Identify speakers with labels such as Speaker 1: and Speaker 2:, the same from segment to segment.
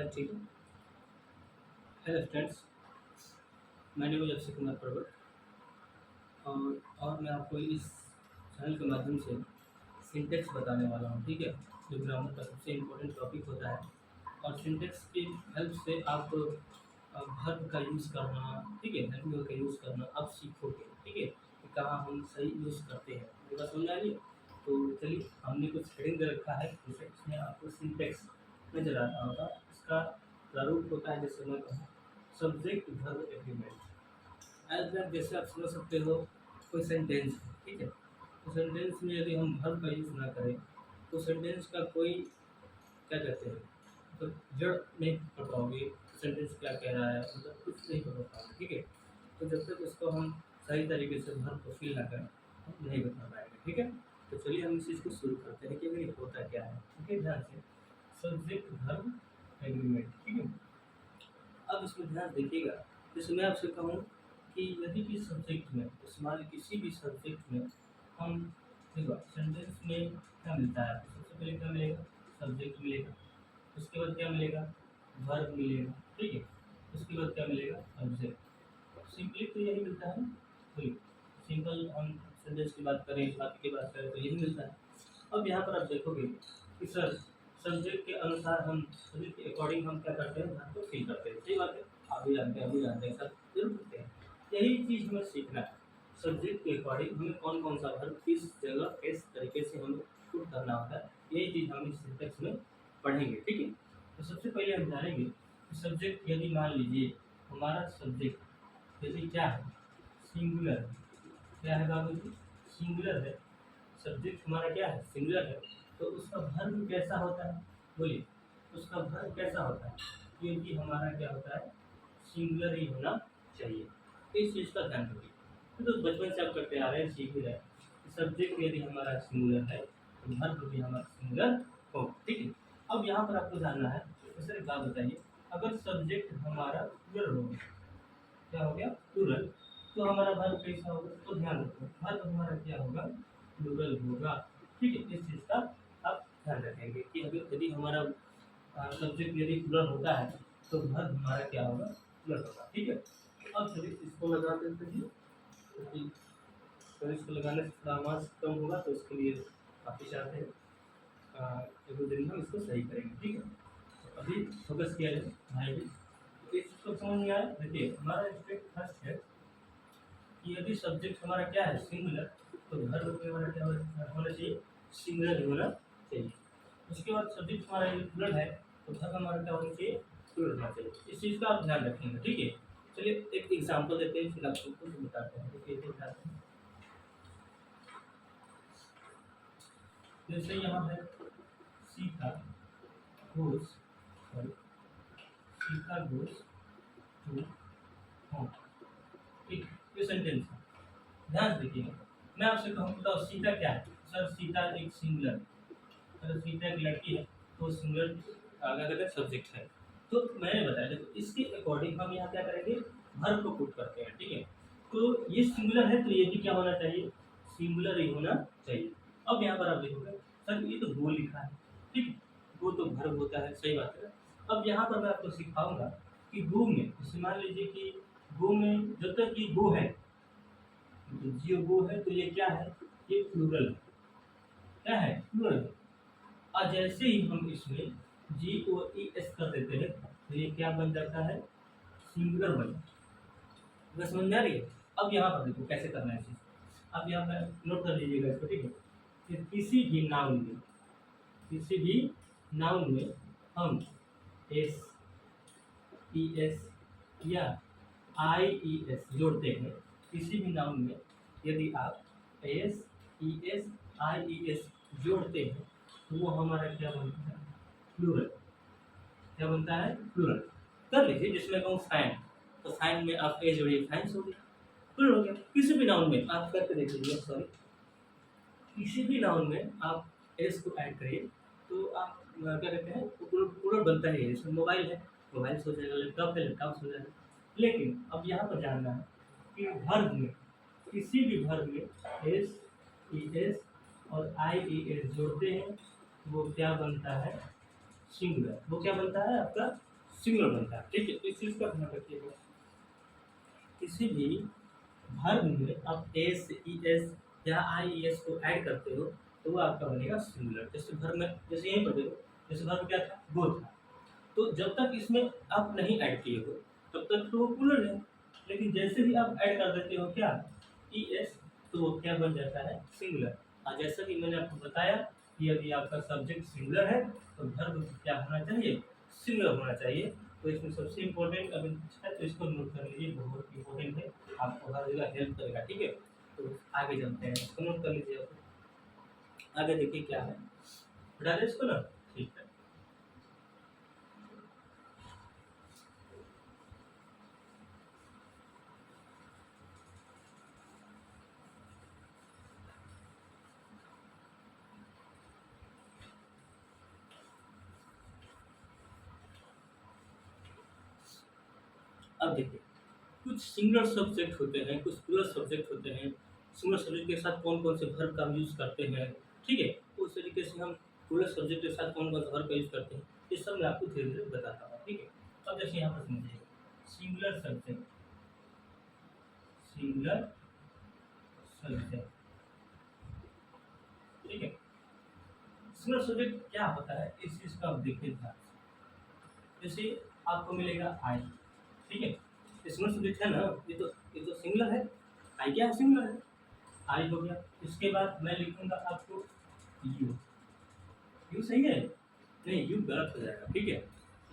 Speaker 1: है, ठीक है। हेलो फ्रेंड्स, मैं नेम अक्षय कुमार पर्वत और मैं आपको इस चैनल के माध्यम से सिंटेक्स बताने वाला हूँ, ठीक है। जो ग्रामर का सबसे इम्पोर्टेंट टॉपिक होता है और सिंटेक्स की हेल्प से आप वर्ब का यूज़ करना, ठीक है, हेल्पिंग वर्ब का यूज़ करना आप सीखोगे, ठीक है, कि कहाँ हम सही यूज़ करते हैं। पूरा समझ आ रही है? तो चलिए, हमने कुछ हेडिंग दे रखा है, जैसे इसमें आपको सिंटेक्स नजर आ रहा होगा। इसका प्रारूप होता है, जैसे मैं कहूँ, subject verb agreement. As that, जैसे आप समझ सकते हो, कोई सेंटेंस है, ठीक है। तो सेंटेंस में यदि हम वर्ब का यूज़ ना करें तो सेंटेंस का कोई, क्या कहते हैं, तो जड़ नहीं पकड़ पाओगे, सेंटेंस क्या कह रहा है, मतलब कुछ नहीं पकड़ पाओगे, ठीक है। तो जब तक उसको हम सही तरीके से वर्ब को फिल ना करें, हम नहीं बता पाएंगे, ठीक है। तो चलिए हम इस चीज़ को शुरू करते हैं कि भाई होता क्या है, ठीक है। ध्यान से, सब्जेक्ट वर्ब एग्रीमेंट, ठीक है। अब इसमें ध्यान देखिएगा, जैसे मैं आपसे कहूँ कि यदि किसी सब्जेक्ट में, मान किसी भी सब्जेक्ट में हम, देखो सेंटेंस में क्या मिलता है, सबसे पहले क्या मिलेगा, सब्जेक्ट मिलेगा। उसके बाद क्या मिलेगा, वर्ब मिलेगा, ठीक है। उसके बाद क्या मिलेगा, ऑब्जेक्ट। सिंपली तो यही मिलता है ना, बोलिए। सिंपल हम सेंटेंस की बात करें, बाकी की बात करें तो यही मिलता है। अब यहाँ पर आप देखोगे कि सर, सब्जेक्ट के अनुसार हम, सब्जेक्ट के अकॉर्डिंग हम क्या करते हैं, वर्ब को फिल करते हैं। सही बात है, आप भी जानते हैं, हम भी जानते हैं, सब जरूर करते हैं। यही चीज़ हमें सीखना है, सब्जेक्ट के अकॉर्डिंग हमें कौन कौन सा वर्ब किस जगह किस तरीके से हमें पुट करना होता है। यही चीज़ हम इस सिंटेक्स में पढ़ेंगे, ठीक है। तो सबसे पहले हम जानेंगे कि सब्जेक्ट, यदि मान लीजिए हमारा सब्जेक्ट यदि क्या है, सिंगुलर है। क्या है बाबू जी, सिंगुलर है। सब्जेक्ट हमारा क्या है, सिंगुलर है। तो उसका वर्ब कैसा होता है, बोलिए, उसका वर्ब कैसा होता है, क्योंकि हमारा क्या होता है, सिंगुलर ही होना चाहिए। तो इस चीज़ का ध्यान रखिए। तो बचपन से आप करते आ रहे हैं, सीख ही रहे हैं। सब्जेक्ट यदि हमारा सिंगुलर है तो वर्ब भी हमारा सिंगुलर हो, ठीक है। अब यहाँ पर आपको जानना है, सर एक बात बताइए, अगर सब्जेक्ट हमारा प्लूरल हो, क्या हो गया, प्लूरल, तो हमारा वर्ब कैसा होगा, तो ध्यान रखो, वर्ब हमारा क्या होगा, प्लूरल होगा, ठीक है। इस चीज़ का आप ध्यान रखेंगे कि अगर यदि हमारा सब्जेक्ट यदि प्लूरल होता है तो वर्ब हमारा क्या होगा, प्लूरल होगा, ठीक है। अब चलिए इसको लगा देते हैं, क्योंकि तो इसको लगाने से थोड़ा आवाज़ कम होगा, तो उसके लिए काफ़ी चाहते हैं एक दो दिन में इसको सही करेंगे, ठीक है। तो अभी फोकस किया जाए भाई भी, तो इस चीज़ को समझ नहीं आया। देखिए, हमारा स्टेप फर्स्ट है कि यदि सब्जेक्ट हमारा क्या है, सिंगुलर, तो वर्ब हमारा क्या होना चाहिए, सिंगुलर ही होना चाहिए। उसके बाद सब्जेक्ट हमारा यदि प्लूरल है तो वर्ब हमारा क्या होना चाहिए, प्लूरल होना चाहिए। इस चीज़ का आप ध्यान रखेंगे, ठीक है। चलिए एक एग्जाम्पल देते हैं, फिर आपको कुछ बताते हैं। देखिए बताते हैं, जैसे यहाँ है, Sita goes, sorry, Sita goes to home, ठीक, ये सेंटेंस है। ध्यान से देखिएगा, मैं आपसे कहूँ बताओ सीता क्या है, सर सीता एक सिंगुलर, अगर सीता एक लड़की है तो सिंगुलर आगे कहते हैं सब्जेक्ट है। तो मैंने बताया, देखो इसके अकॉर्डिंग हम यहाँ क्या करेंगे, वर्ब को पुट करते हैं, ठीक है। तो ये सिंगुलर है तो ये भी क्या होना चाहिए, सिंगुलर ही होना चाहिए। अब यहाँ पर आप देखोगे, सर ये तो गो लिखा है, ठीक है, गो तो वर्ब होता है, सही बात है। अब यहाँ पर मैं आपको सिखाऊंगा कि गो में, जैसे मान लीजिए कि गो में जब तक ये गो है, तो जियो गो है, तो ये क्या है, ये प्लूरल है, क्या है, प्लूरल है। और जैसे ही हम इसमें जी ओ ई एस कर देते हैं तो ये क्या बन जाता है, सिंगुलर बन जाता है। बस समझ में आ रही है। अब यहाँ पर देखो कैसे करना है चीज़, अब यहाँ पर नोट कर लीजिएगा इसको, ठीक है। कि किसी भी नाउन में हम एस ई एस या आई ई एस जोड़ते हैं। किसी भी नाउन में यदि आप S E S I E S जोड़ते हैं तो वो हमारा क्या बनता है, प्लूरल। क्या बनता है, प्लूरल। कर लीजिए, जिसमें कहूँ फैन, तो फैन में आप ए जोड़िए, फैंस हो गया, प्लूरल हो गया। किसी भी नाउन में आप करके देख लीजिए, सॉरी, किसी भी नाउन में आप एस को ऐड करिए तो आप क्या कहते हैं, प्लूरल बनता है। जैसे मोबाइल है, मोबाइल हो जाएगा, लैपटॉप है, लैपटॉप हो जाएगा। लेकिन अब यहाँ पर जानना है कि वर्ब में, किसी भी वर्ब में एस ई एस और आई ई एस जोड़ते हैं, वो क्या बनता है, सिंगुलर। वो क्या बनता है आपका, सिंगुलर बनता है, ठीक है। तो इस चीज़ का ध्यान रखिएगा। किसी भी वर्ब में आप एस ई एस या आई ई एस को ऐड करते हो तो वो आपका बनेगा सिंगुलर। जैसे वर्ब में, जैसे यहीं पर देखो, जैसे वर्ब क्या था, गो था, तो जब तक इसमें आप नहीं ऐड किए हो तब तक तो वो प्लूरल है। लेकिन जैसे ही आप ऐड कर देते हो क्या, ई एस, तो वो क्या बन जाता है, सिंगुलर। और जैसा कि मैंने आपको बताया कि यदि आपका सब्जेक्ट सिंगुलर है तो वर्ब क्या होना चाहिए, सिंगुलर होना चाहिए। तो इसमें सबसे इम्पोर्टेंट अगर है तो इसको नोट कर लीजिए, बहुत इम्पोर्टेंट है, आपको हर जगह हेल्प करेगा, ठीक है। तो आगे चलते हैं, इसको नोट कर लीजिए आप। आगे देखिए क्या है, बता दें इसको ना, ठीक है। अब देखिए, कुछ सिंगुलर सब्जेक्ट होते हैं, कुछ प्लूरल सब्जेक्ट होते हैं। सिंगुलर सब्जेक्ट के साथ कौन-कौन से वर्ब का हम यूज़ करते हैं, ठीक है? उस तरीके से हम प्लूरल सब्जेक्ट के साथ कौन-कौन से वर्ब का यूज़ करते हैं, ये सब मैं आपको धीरे-धीरे बताता हूँ, ठीक है? अब जैसे यहाँ पर समझिए, सिंगुलर सब्जेक्ट, सिंगुलर सब्जेक्ट, ठीक है? सिंगुलर सब्जेक्ट क्या होता है, इस चीज़ का आप देखिए ध्यान से। जैसे आपको मिलेगा आई, ठीक है? ये सिंगुलर सब्जेक्ट है ना, ये तो सिंगुलर है, आई क्या है, सिंगुलर है। आई हो गया, इसके बाद मैं लिखूँगा आपको यू। यू सही है? नहीं, यू गलत हो जाएगा, ठीक है?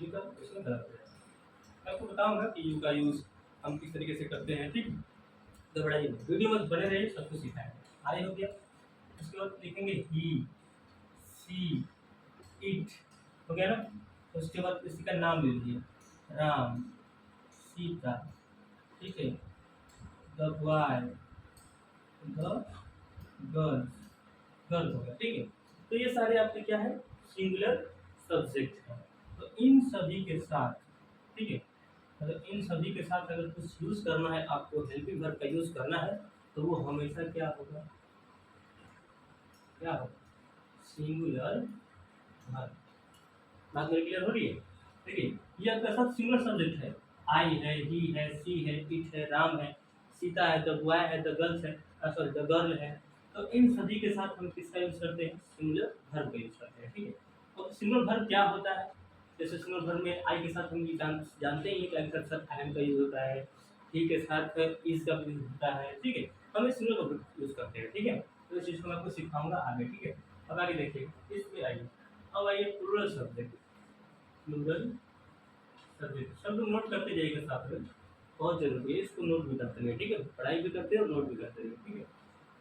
Speaker 1: यू का इसमें गलत हो जाएगा। मैं आपको बताऊँगा कि यू का यूज़ हम किस तरीके से करते हैं, ठीक है? घबराइए मत, वीडियो में बने रहिए, सब कुछ सिखाएँगे। आई हो गया, उसके बाद लिखेंगे ही, सी, इट, हो गया ना? उसके बाद किसी का नाम ले लीजिए, राम, सीता, ठीक है? The boy, the girls, girl हो गया, ठीक है? तो ये सारे आपके क्या है, सिंगुलर सब्जेक्ट हैं। तो इन सभी के साथ, ठीक है, मतलब इन सभी के साथ अगर कुछ यूज़ करना है, आपको हेल्पिंग वर्ब का यूज़ करना है, तो वो हमेशा क्या होगा, क्या होगा, सिंगुलर वर्ब। बात मेरी क्लियर हो रही है? देखिए, ये आपका सब सिंगुलर सब्जेक्ट है। आई है, ही है, सी है, इट है, राम है, सीता है, द बॉय है, द गर्ल्स है, सॉरी द गर्ल है। तो इन सभी के साथ हम किसका यूज़ करते हैं, सिंगुलर वर्ब का यूज़ करते हैं, ठीक है। तो सिंगुलर वर्ब क्या होता है, जैसे सिंगुलर वर्ब में आई के साथ हम ये जानते ही हैं कि आई के साथ एम का यूज़ होता है, ही के साथ इज का यूज़ होता है, ठीक है। हम इस सिंगुलर वर्ब यूज़ करते हैं, ठीक है। तो इस चीज़ को मैं आपको सिखाऊंगा आगे, ठीक है। अब आगे देखिए, इसमें आइए, अब आइए प्लूरल सब्जेक्ट, प्लूरल सब्जेक्ट, सब लोग नोट करते जाइएगा साथ में, बहुत ज़रूरी है, इसको नोट भी करते रहिए, ठीक है। पढ़ाई भी करते हैं और नोट भी करते रहिए, ठीक है।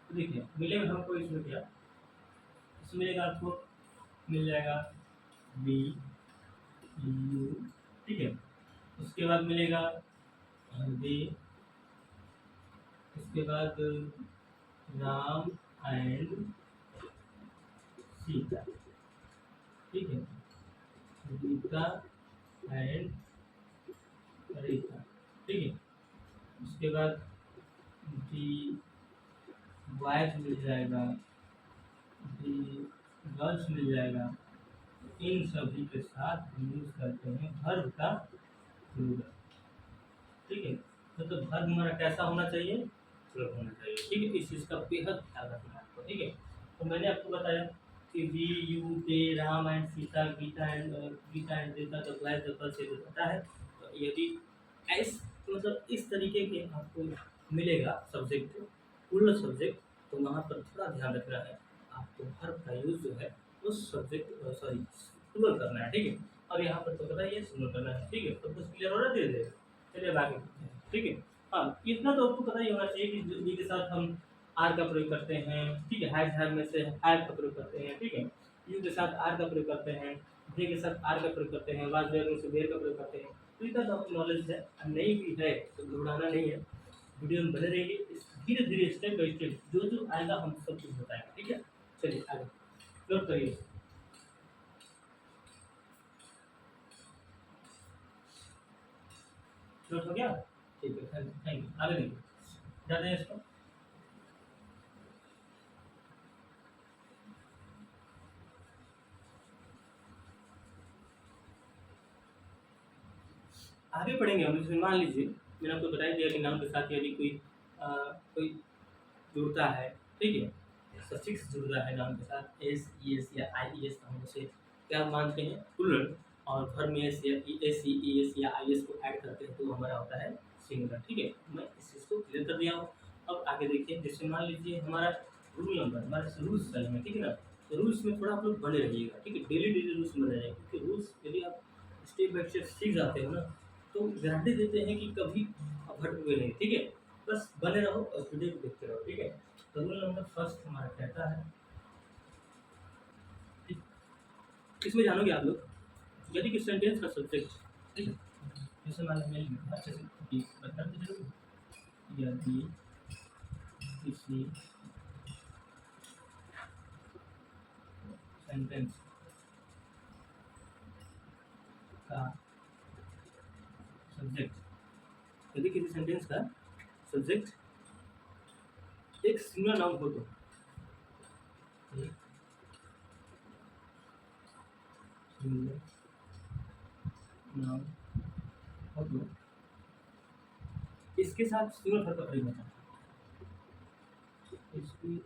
Speaker 1: तो देखिए, मिलेगा हमको इसमें क्या, इसमें मिलेगा आपको, मिल जाएगा बी यू, ठीक है। उसके बाद मिलेगा हल्दी, इसके बाद राम एंड सीता, ठीक है, गीता एंड रीता, ठीक है। उसके बाद दी बॉयज मिल जाएगा, दी गर्ल्स मिल जाएगा। इन सभी के साथ हम यूज करते हैं वर्ब का प्लूरल, ठीक है। मतलब वर्ब हमारा कैसा होना चाहिए, प्लूरल होना चाहिए, ठीक है। इस चीज़ का बेहद ख्याल रखना है आपको, ठीक है। तो मैंने आपको बताया कि we you they Ram and Sita, Gita and Sita, the boys the girls, ये पता है। तो यदि ऐस मतलब इस तरीके के आपको मिलेगा सब्जेक्ट, प्लूरल सब्जेक्ट, तो वहाँ पर थोड़ा ध्यान रखना है, आपको वर्ब का यूज़ जो है उस सब्जेक्ट सॉरी सिंगल करना है, ठीक है। और यहाँ पर तो पता ही है सिंगल करना है, ठीक है। तो कुछ क्लियर हो रहा है धीरे-धीरे? चलिए अब आगे बढ़ते हैं, ठीक है। हाँ, इतना तो आपको पता ही होना चाहिए कि जो बी के साथ हम आर का प्रयोग करते हैं, ठीक है। हैज़ हैव में से हैव का प्रयोग करते हैं, ठीक है। यू के साथ आर का प्रयोग करते हैं, दे के साथ आर का प्रयोग करते हैं, वाज वेयर में से वेयर का प्रयोग करते हैं। तो इतना तो आपको नॉलेज है, नहीं भी है तो घबराना नहीं है, वीडियो में बने रहिए, धीरे-धीरे स्टेप बाय स्टेप जो-जो आएगा हम सब कुछ बताएँगे, ठीक है। चलिए आगे, नोट करिए। नोट हो गया? ठीक है, थैंक यू। आगे देखिए, जाते हैं इसको। आगे पढ़ेंगे हम। जैसे मान लीजिए मैंने आपको बता ही दिया कि नाउन के साथ यदि कोई जुड़ता है, ठीक है, सफिक्स जुड़ रहा है नाउन के साथ, एस ई एस या आई एस, हम उसे क्या मानते हैं, प्लूरल। और वर्ब में एस या एस ई एस या आई एस को ऐड करते हैं तो वो हमारा होता है सिंगुलर। ठीक है, मैं इस चीज़ को क्लियर कर दिया हूँ। अब आगे देखिए, जैसे मान लीजिए हमारा रूल नंबर, हमारे रूल्स चलेंगे, ठीक है ना। तो रूल्स में थोड़ा आप लोग बने रहिएगा, ठीक है, डेली डेली रूल्स बने रहेंगे, क्योंकि रूल्स यदि आप स्टेप बाय स्टेप सीख जाते हो ना, तो गारंटी देते हैं कि कभी भटकोगे नहीं, ठीक है। बस बने रहो और वीडियो को देखते रहो, ठीक है। तो रूल नंबर फर्स्ट हमारा कहता है, ठीक, इसमें जानोगे आप लोग, यदि किसी सेंटेंस का सब्जेक्ट, ठीक है, जैसे मान लीजिए अच्छे से बताते जरूर, यदि किसी सेंटेंस का सब्जेक्ट, यदि किसी सेंटेंस का सब्जेक्ट एक सिंगल नाउन हो तो, एक सिंगल नाउन हो तो इसके साथ सिंगल वर्ब का प्रयोग होता है, इसके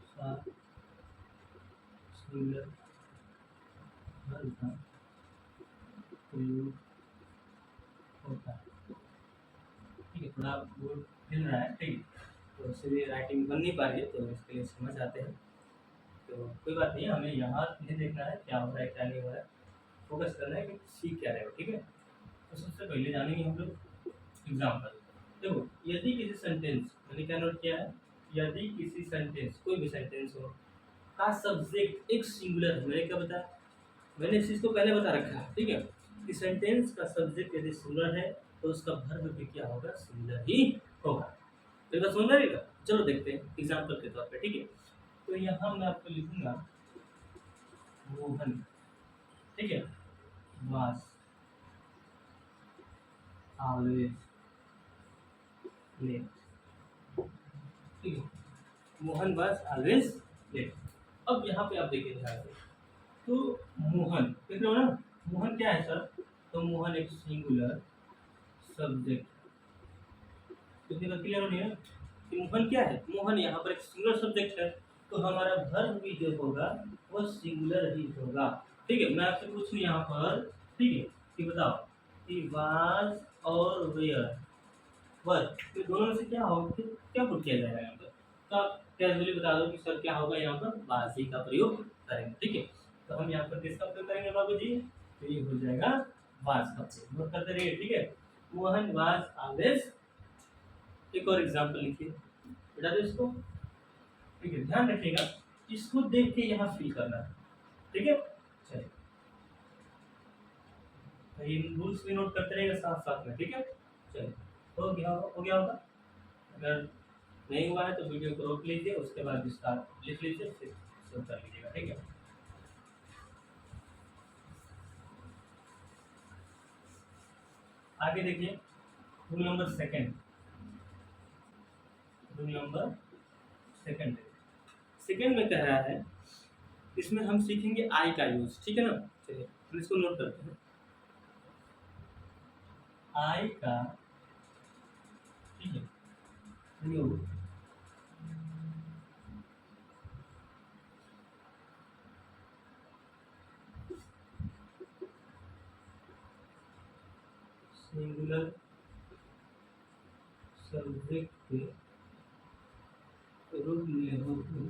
Speaker 1: साथ सिंगल वर्ब का प्रयोग होता है, ठीक है। थोड़ा बोर्ड हिल रहा है, ठीक है, तो इसलिए राइटिंग बन नहीं पा रही है, तो इसके लिए समझ आते हैं। तो कोई बात नहीं, हमें यहाँ नहीं देखना है क्या हो रहा है क्या नहीं हो रहा है, फोकस करना है कि सीख क्या रहे हो, ठीक है। तो सबसे पहले जानेंगे हम लोग एग्जाम्पल। देखो, यदि किसी सेंटेंस, मैंने क्या नोट किया है, यदि किसी सेंटेंस, कोई भी सेंटेंस हो, का सब्जेक्ट एक सिंगुलर है, मैंने क्या बताया, मैंने इस चीज़ को पहले बता रखा है, ठीक है, कि सेंटेंस का सब्जेक्ट यदि सिंगुलर है तो उसका वर्ब भी क्या होगा, सिंगुलर ही होगा। तो ये बात समझ में आएगा। चलो देखते हैं एग्जाम्पल के तौर पे, ठीक है। तो यहाँ मैं आपको लिखूंगा मोहन, ठीक है, वास ऑलवेज लेट, ठीक है, मोहन वास ऑलवेज लेट। अब यहाँ पे आप देखिए ध्यान से, तो मोहन देख रहे हो ना, मोहन क्या है सर, तो मोहन एक सिंगुलर सब्जेक्ट, कितनी बार क्लियर होनी है कि मोहन क्या है, मोहन यहाँ पर एक सिंगुलर सब्जेक्ट है, तो हमारा वर्ब भी जो होगा वो सिंगुलर ही होगा, ठीक है। मैं आपसे पूछूं यहाँ पर, ठीक है, कि बताओ कि वाज और वेयर, वर्ब, तो दोनों में से क्या होगा, क्या पुट किया जाएगा यहाँ पर, तो आप कैजुअली बता दो कि सर क्या होगा, यहाँ पर वाज ही का प्रयोग करेंगे, ठीक है। तो हम यहाँ पर किसका प्रयोग करेंगे बाबू जी, तो ये हो जाएगा वाज का प्रयोग, नोट करते रहिए, ठीक है। मोहन वाज ऑलवेज, एक और एग्जाम्पल लिखिए, बेटा दो इसको, ठीक है, ध्यान रखिएगा, इसको देख के यहाँ फिल करना है, ठीक है। चलिए, तो ये रूल्स भी नोट करते रहेगा साथ साथ में, ठीक है। चलिए, हो गया होगा, अगर नहीं हुआ है तो वीडियो को रोक लीजिए, उसके बाद इसका लिख लीजिए, फिर शुरू कर लीजिएगा, ठीक है। आगे देखिए, rule number second, rule number second, second में कह रहा है, इसमें हम सीखेंगे आई का यूज, ठीक है ना। चलिए हम इसको नोट करते हैं, आई का, ठीक है, प्रयोग सिंगुलर सब्जेक्ट के रूप में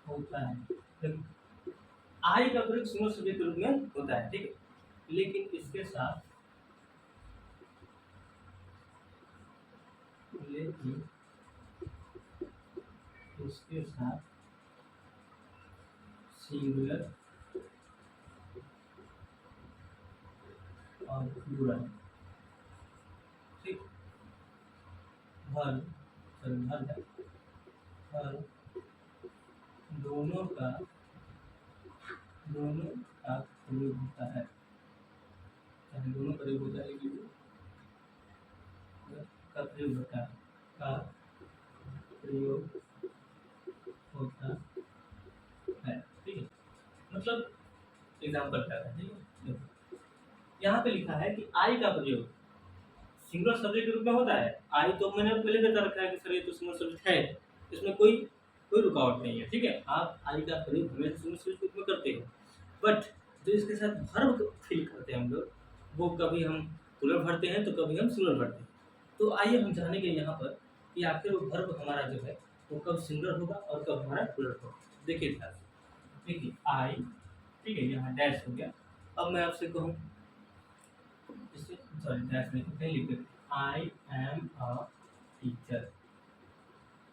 Speaker 1: होता है, आई का प्रयोग सिंगल सब्जेक्ट के रूप में होता है, ठीक है, लेकिन इसके साथ, लेकिन इसके साथ सिंगुलर और प्लूरल, ठीक, वर्ब, वर्ब दोनों का प्रयोग होता है, चाहे दोनों प्रयोग होता है, लेकिन का प्रयोग होता है, का प्रयोग होता है, ठीक है। मतलब एग्जाम्पल क्या है, ठीक है। देखो यहाँ पे लिखा है कि आई का प्रयोग सिंगुलर सब्जेक्ट के रूप में होता है। आई तो मैंने पहले बता रखा है कि सर ये तो सिंगुलर सब्जेक्ट है, इसमें कोई कोई रुकावट नहीं है, ठीक है। आप आई का प्रयोग हमेशा सिंगुलर सब्जेक्ट के रूप में करते हो, बट जो इसके साथ वर्ब फिल करते हैं हम लोग, वो कभी हम प्लूरल भरते हैं तो कभी हम सिंगुलर भरते हैं। तो आइए हम जानेंगे यहाँ पर कि आखिर वो वर्ब हमारा जो है वो कब सिंगुलर होगा और कब हमारा प्लूरल होगा। देखिए ध्यान से, देखिए आई, ठीक है, यहाँ डैश हो गया। अब मैं आपसे कहूँ, इसे सॉरी डैश नहीं कहीं लिख देते, आई एम अ टीचर,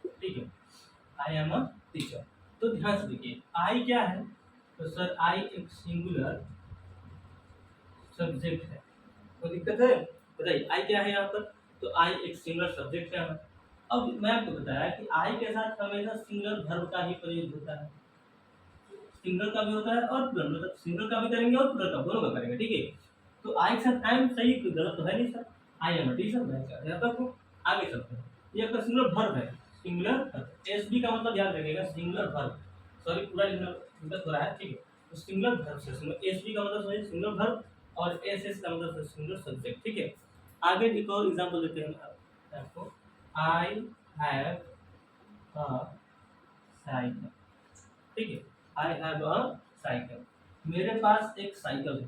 Speaker 1: ठीक है, आई एम अ टीचर। तो ध्यान से देखिए आई क्या है, तो सर आई एक सिंगुलर सब्जेक्ट है। कोई दिक्कत है बताइए, आई क्या है यहाँ पर, तो आई एक सिंगुलर सब्जेक्ट है। अब मैं आपको बताया कि आई के साथ हमेशा सिंगुलर वर्ब का ही प्रयोग होता है, सिंगल का भी होता है और प्लूरल, मतलब सिंगल का भी करेंगे और प्लूरल का, दोनों का करेंगे, ठीक है। तो आई के साथ आई एम सही, कोई गलत तो है नहीं sir, I am a teacher, मैं अध्यापक हूँ। आगे चलते हैं, ये आपका सिंगुलर वर्ब है, सिंगुलर वर्ब। एसबी का मतलब याद रखिएगा सिंगुलर वर्ब, सॉरी पूरा लिखना दिक्कत हो रहा है, ठीक है। तो सिंगुलर वर्ब से एसबी का मतलब समझिए सिंगुलर वर्ब और एसएस का मतलब सिंगुलर सब्जेक्ट, ठीक है। आगे एक और एग्जांपल देते हैं आपको, आई हैव अ साइकिल, ठीक है, आई हैव अ साइकिल, मेरे पास एक साइकिल है।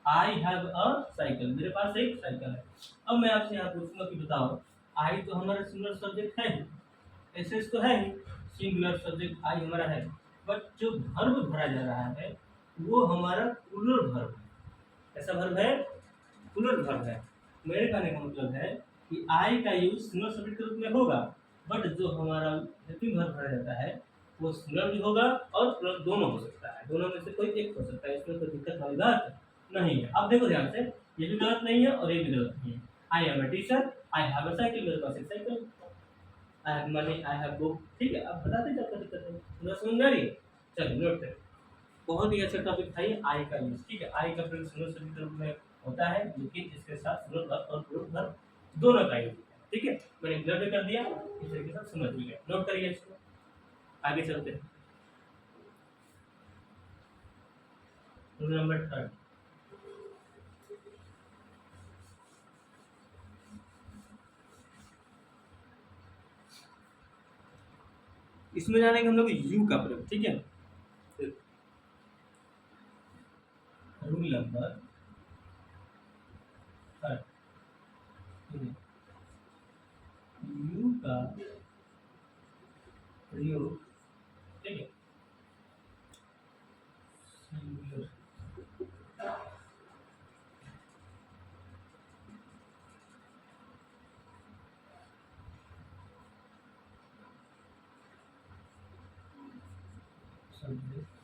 Speaker 1: आई हैव अ साइकिल, मेरे पास एक साइकिल है। अब मैं आपसे यहाँ पूछूंगा कि बताओ, आई तो हमारा सिंगुलर सब्जेक्ट है ही, एसएस तो है ही, सिंगुलर सब्जेक्ट आई हमारा है, बट जो वर्ब भरा जा रहा है वो हमारा प्लूरल वर्ब है। कैसा वर्ब है, प्लूरल वर्ब है। मेरे कहने का मतलब है कि आई का यूज सिंगुलर सब्जेक्ट के रूप में होगा, बट जो हमारा हेल्पिंग वर्ब भरा जाता है वो सिंगुलर भी होगा और प्लूरल दोनों हो सकता है, दोनों में से कोई एक हो सकता है, इसमें कोई दिक्कत वाली बात नहीं है। अब देखो ध्यान से, ये भी गलत नहीं है और ये भी गलत नहीं है। I am a teacher, I have a cycle, मेरे पास एक cycle, I have money, I have book, ठीक है। अब बताते जाते दिक्कत है, पूरा समझ में आ रही है। चलिए नोट करें, बहुत ही अच्छा टॉपिक था ये आई का यूज, ठीक है। आई का प्रयोग सिंगुलर सब्जेक्ट के रूप में होता है, लेकिन इसके साथ सिंगुलर वर्ब और प्लूरल वर्ब दोनों का यूज होता है, ठीक है। मैंने क्लियर भी कर दिया, इस तरीके से समझ लीजिए, नोट करिए इसको। आगे चलते हैं, रूल नंबर 3। इसमें जानेंगे हम लोग यू का प्रयोग, ठीक है। रूल नंबर 3, यू का प्रयोग, ठीक है, सिंगुलर सब्जेक्ट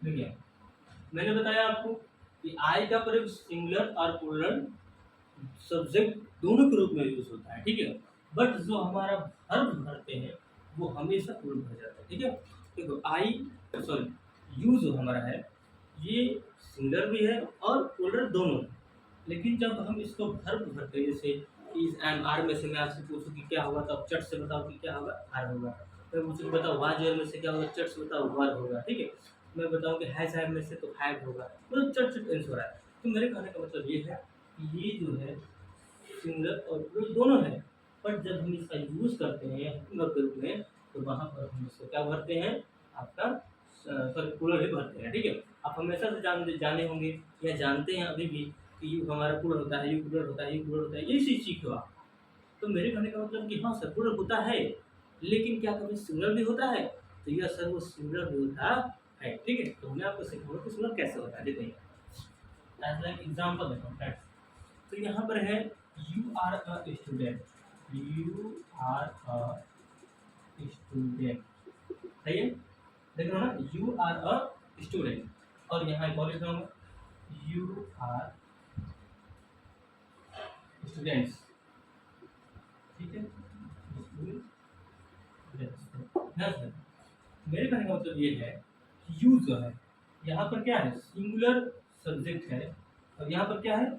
Speaker 1: देखिए, मैंने बताया आपको कि आई का प्रयोग सिंगुलर और प्लूरल सब्जेक्ट दोनों के रूप में यूज होता है, ठीक है। बट जो हमारा वर्ब भरते हैं वो हमेशा प्लूरल भर जाता है, ठीक है। देखो आई, सॉरी यू जो हमारा है ये सिंगुलर भी है और प्लूरल दोनों है, लेकिन जब हम इसको वर्ब भरते हैं, जैसे इज एंड आर में से मैं आपसे पूछूं कि क्या होगा, तो आप चट से बताओ कि क्या होगा, आर होगा। मैं पूछूं बताओ वाज में से क्या होगा, चट से बताओ वर होगा, ठीक है। मैं बताऊं कि हैज हैव में से तो हैव होगा, मतलब चट चट आंसर हो रहा है। तो मेरे कहने का मतलब ये है कि ये जो है सिंगुलर और प्लूरल दोनों है, बट जब हम इसका यूज करते हैं वर्ब के रूप में तो वहाँ पर हम इसको क्या भरते हैं, आपका सॉरी प्लूरल ही भरते हैं, ठीक है। आप हमेशा से जाने होंगे या जानते हैं अभी भी कि यू हमारा प्लूरल होता है, यू प्लूरल होता है, यू प्लूरल होता है, ये चीज़ सीखो आप। तो मेरे कहने का मतलब कि हाँ सर प्लूरल होता है, लेकिन क्या कभी सिंगुलर भी होता है, तो यह सर वो सिंगुलर भी होता है, ठीक है। तो मैं आपको सिखाऊंगा कि सिंगुलर कैसे होता है, देखिए एज लाइक एग्जाम्पल देखो फ्रेंड्स। तो यहाँ पर है you are a student, you are a student, सही है, देख रहे हो ना, यू आर अ स्टूडेंट, और यहाँ एक और लिख रहा हूँ, यू आर स्टूडेंट्स, ठीक है। हाँ सर, मेरे कहने का मतलब ये है कि यू जो है यहाँ पर क्या है, सिंगुलर सब्जेक्ट है, और यहाँ पर क्या है,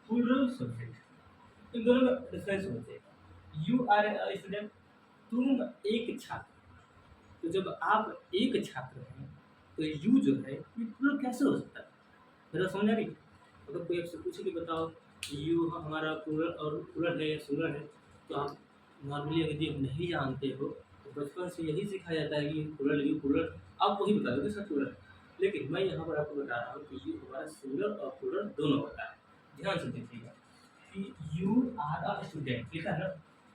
Speaker 1: प्लूरल सब्जेक्ट। इन दोनों में डिफरेंस होना चाहिए। यू आर ए स्टूडेंट, तुम एक छात्र। तो जब आप एक छात्र हैं तो यू जो है ये प्लूरल कैसे हो सकता है, मेरा समझ आ रही। अगर कोई आपसे पूछे कि बताओ यू हमारा प्लूरल और प्लूरल है या सिंगुलर है, तो आप नॉर्मली यदि आप नहीं जानते हो तो बचपन से यही सिखाया जाता है कि प्लूरल यू प्लूरल, आप वही बता दोगे सर प्लूरल है। लेकिन मैं यहाँ पर आपको बता रहा हूँ कि यू हमारा सिंगुलर और प्लूरल दोनों होता है। ध्यान से देखिएगा कि यू आर अ स्टूडेंट लिखा है ना,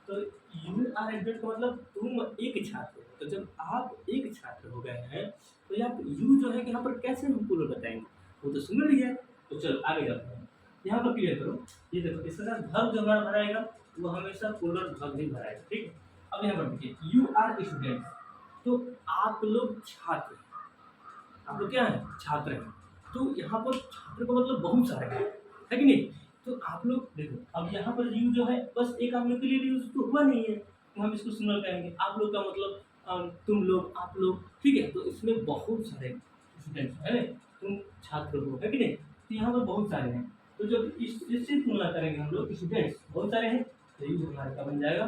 Speaker 1: तो यू आर ए स्टूडेंट का मतलब तुम एक छात्र हो। तो जब आप एक छात्र हो गए हैं तो आप यू जो है कि यहाँ पर कैसे हम प्लूरल बताएंगे, वो तो सिंगुलर ही है। तो चलो आगे जाते हैं, यहाँ पर क्लियर करो। ये देखो इसके साथ वर्ब जो हमारा भराएगा वो हमेशा प्लूरल वर्ब ही भराएगा, ठीक है। अब यहाँ पर देखिए यू आर स्टूडेंट, तो आप लोग छात्र हैं, आप लोग क्या है, छात्र हैं। तो यहाँ पर छात्र का मतलब बहुत सारे हैं, है कि नहीं। तो आप लोग देखो, अब यहाँ पर यू जो है बस एक आदमी के लिए यूज तो हुआ नहीं है, तो हम इसको सिंगल कहेंगे। आप लोग का मतलब तुम लोग, आप लोग, ठीक है। तो इसमें बहुत सारे स्टूडेंट्स है, तुम छात्र हो, है कि नहीं। तो यहाँ पर बहुत सारे हैं, तो जब इससे तुलना करेंगे हम लोग, स्टूडेंट्स बहुत सारे हैं, तो यूज हमारा क्या बन जाएगा,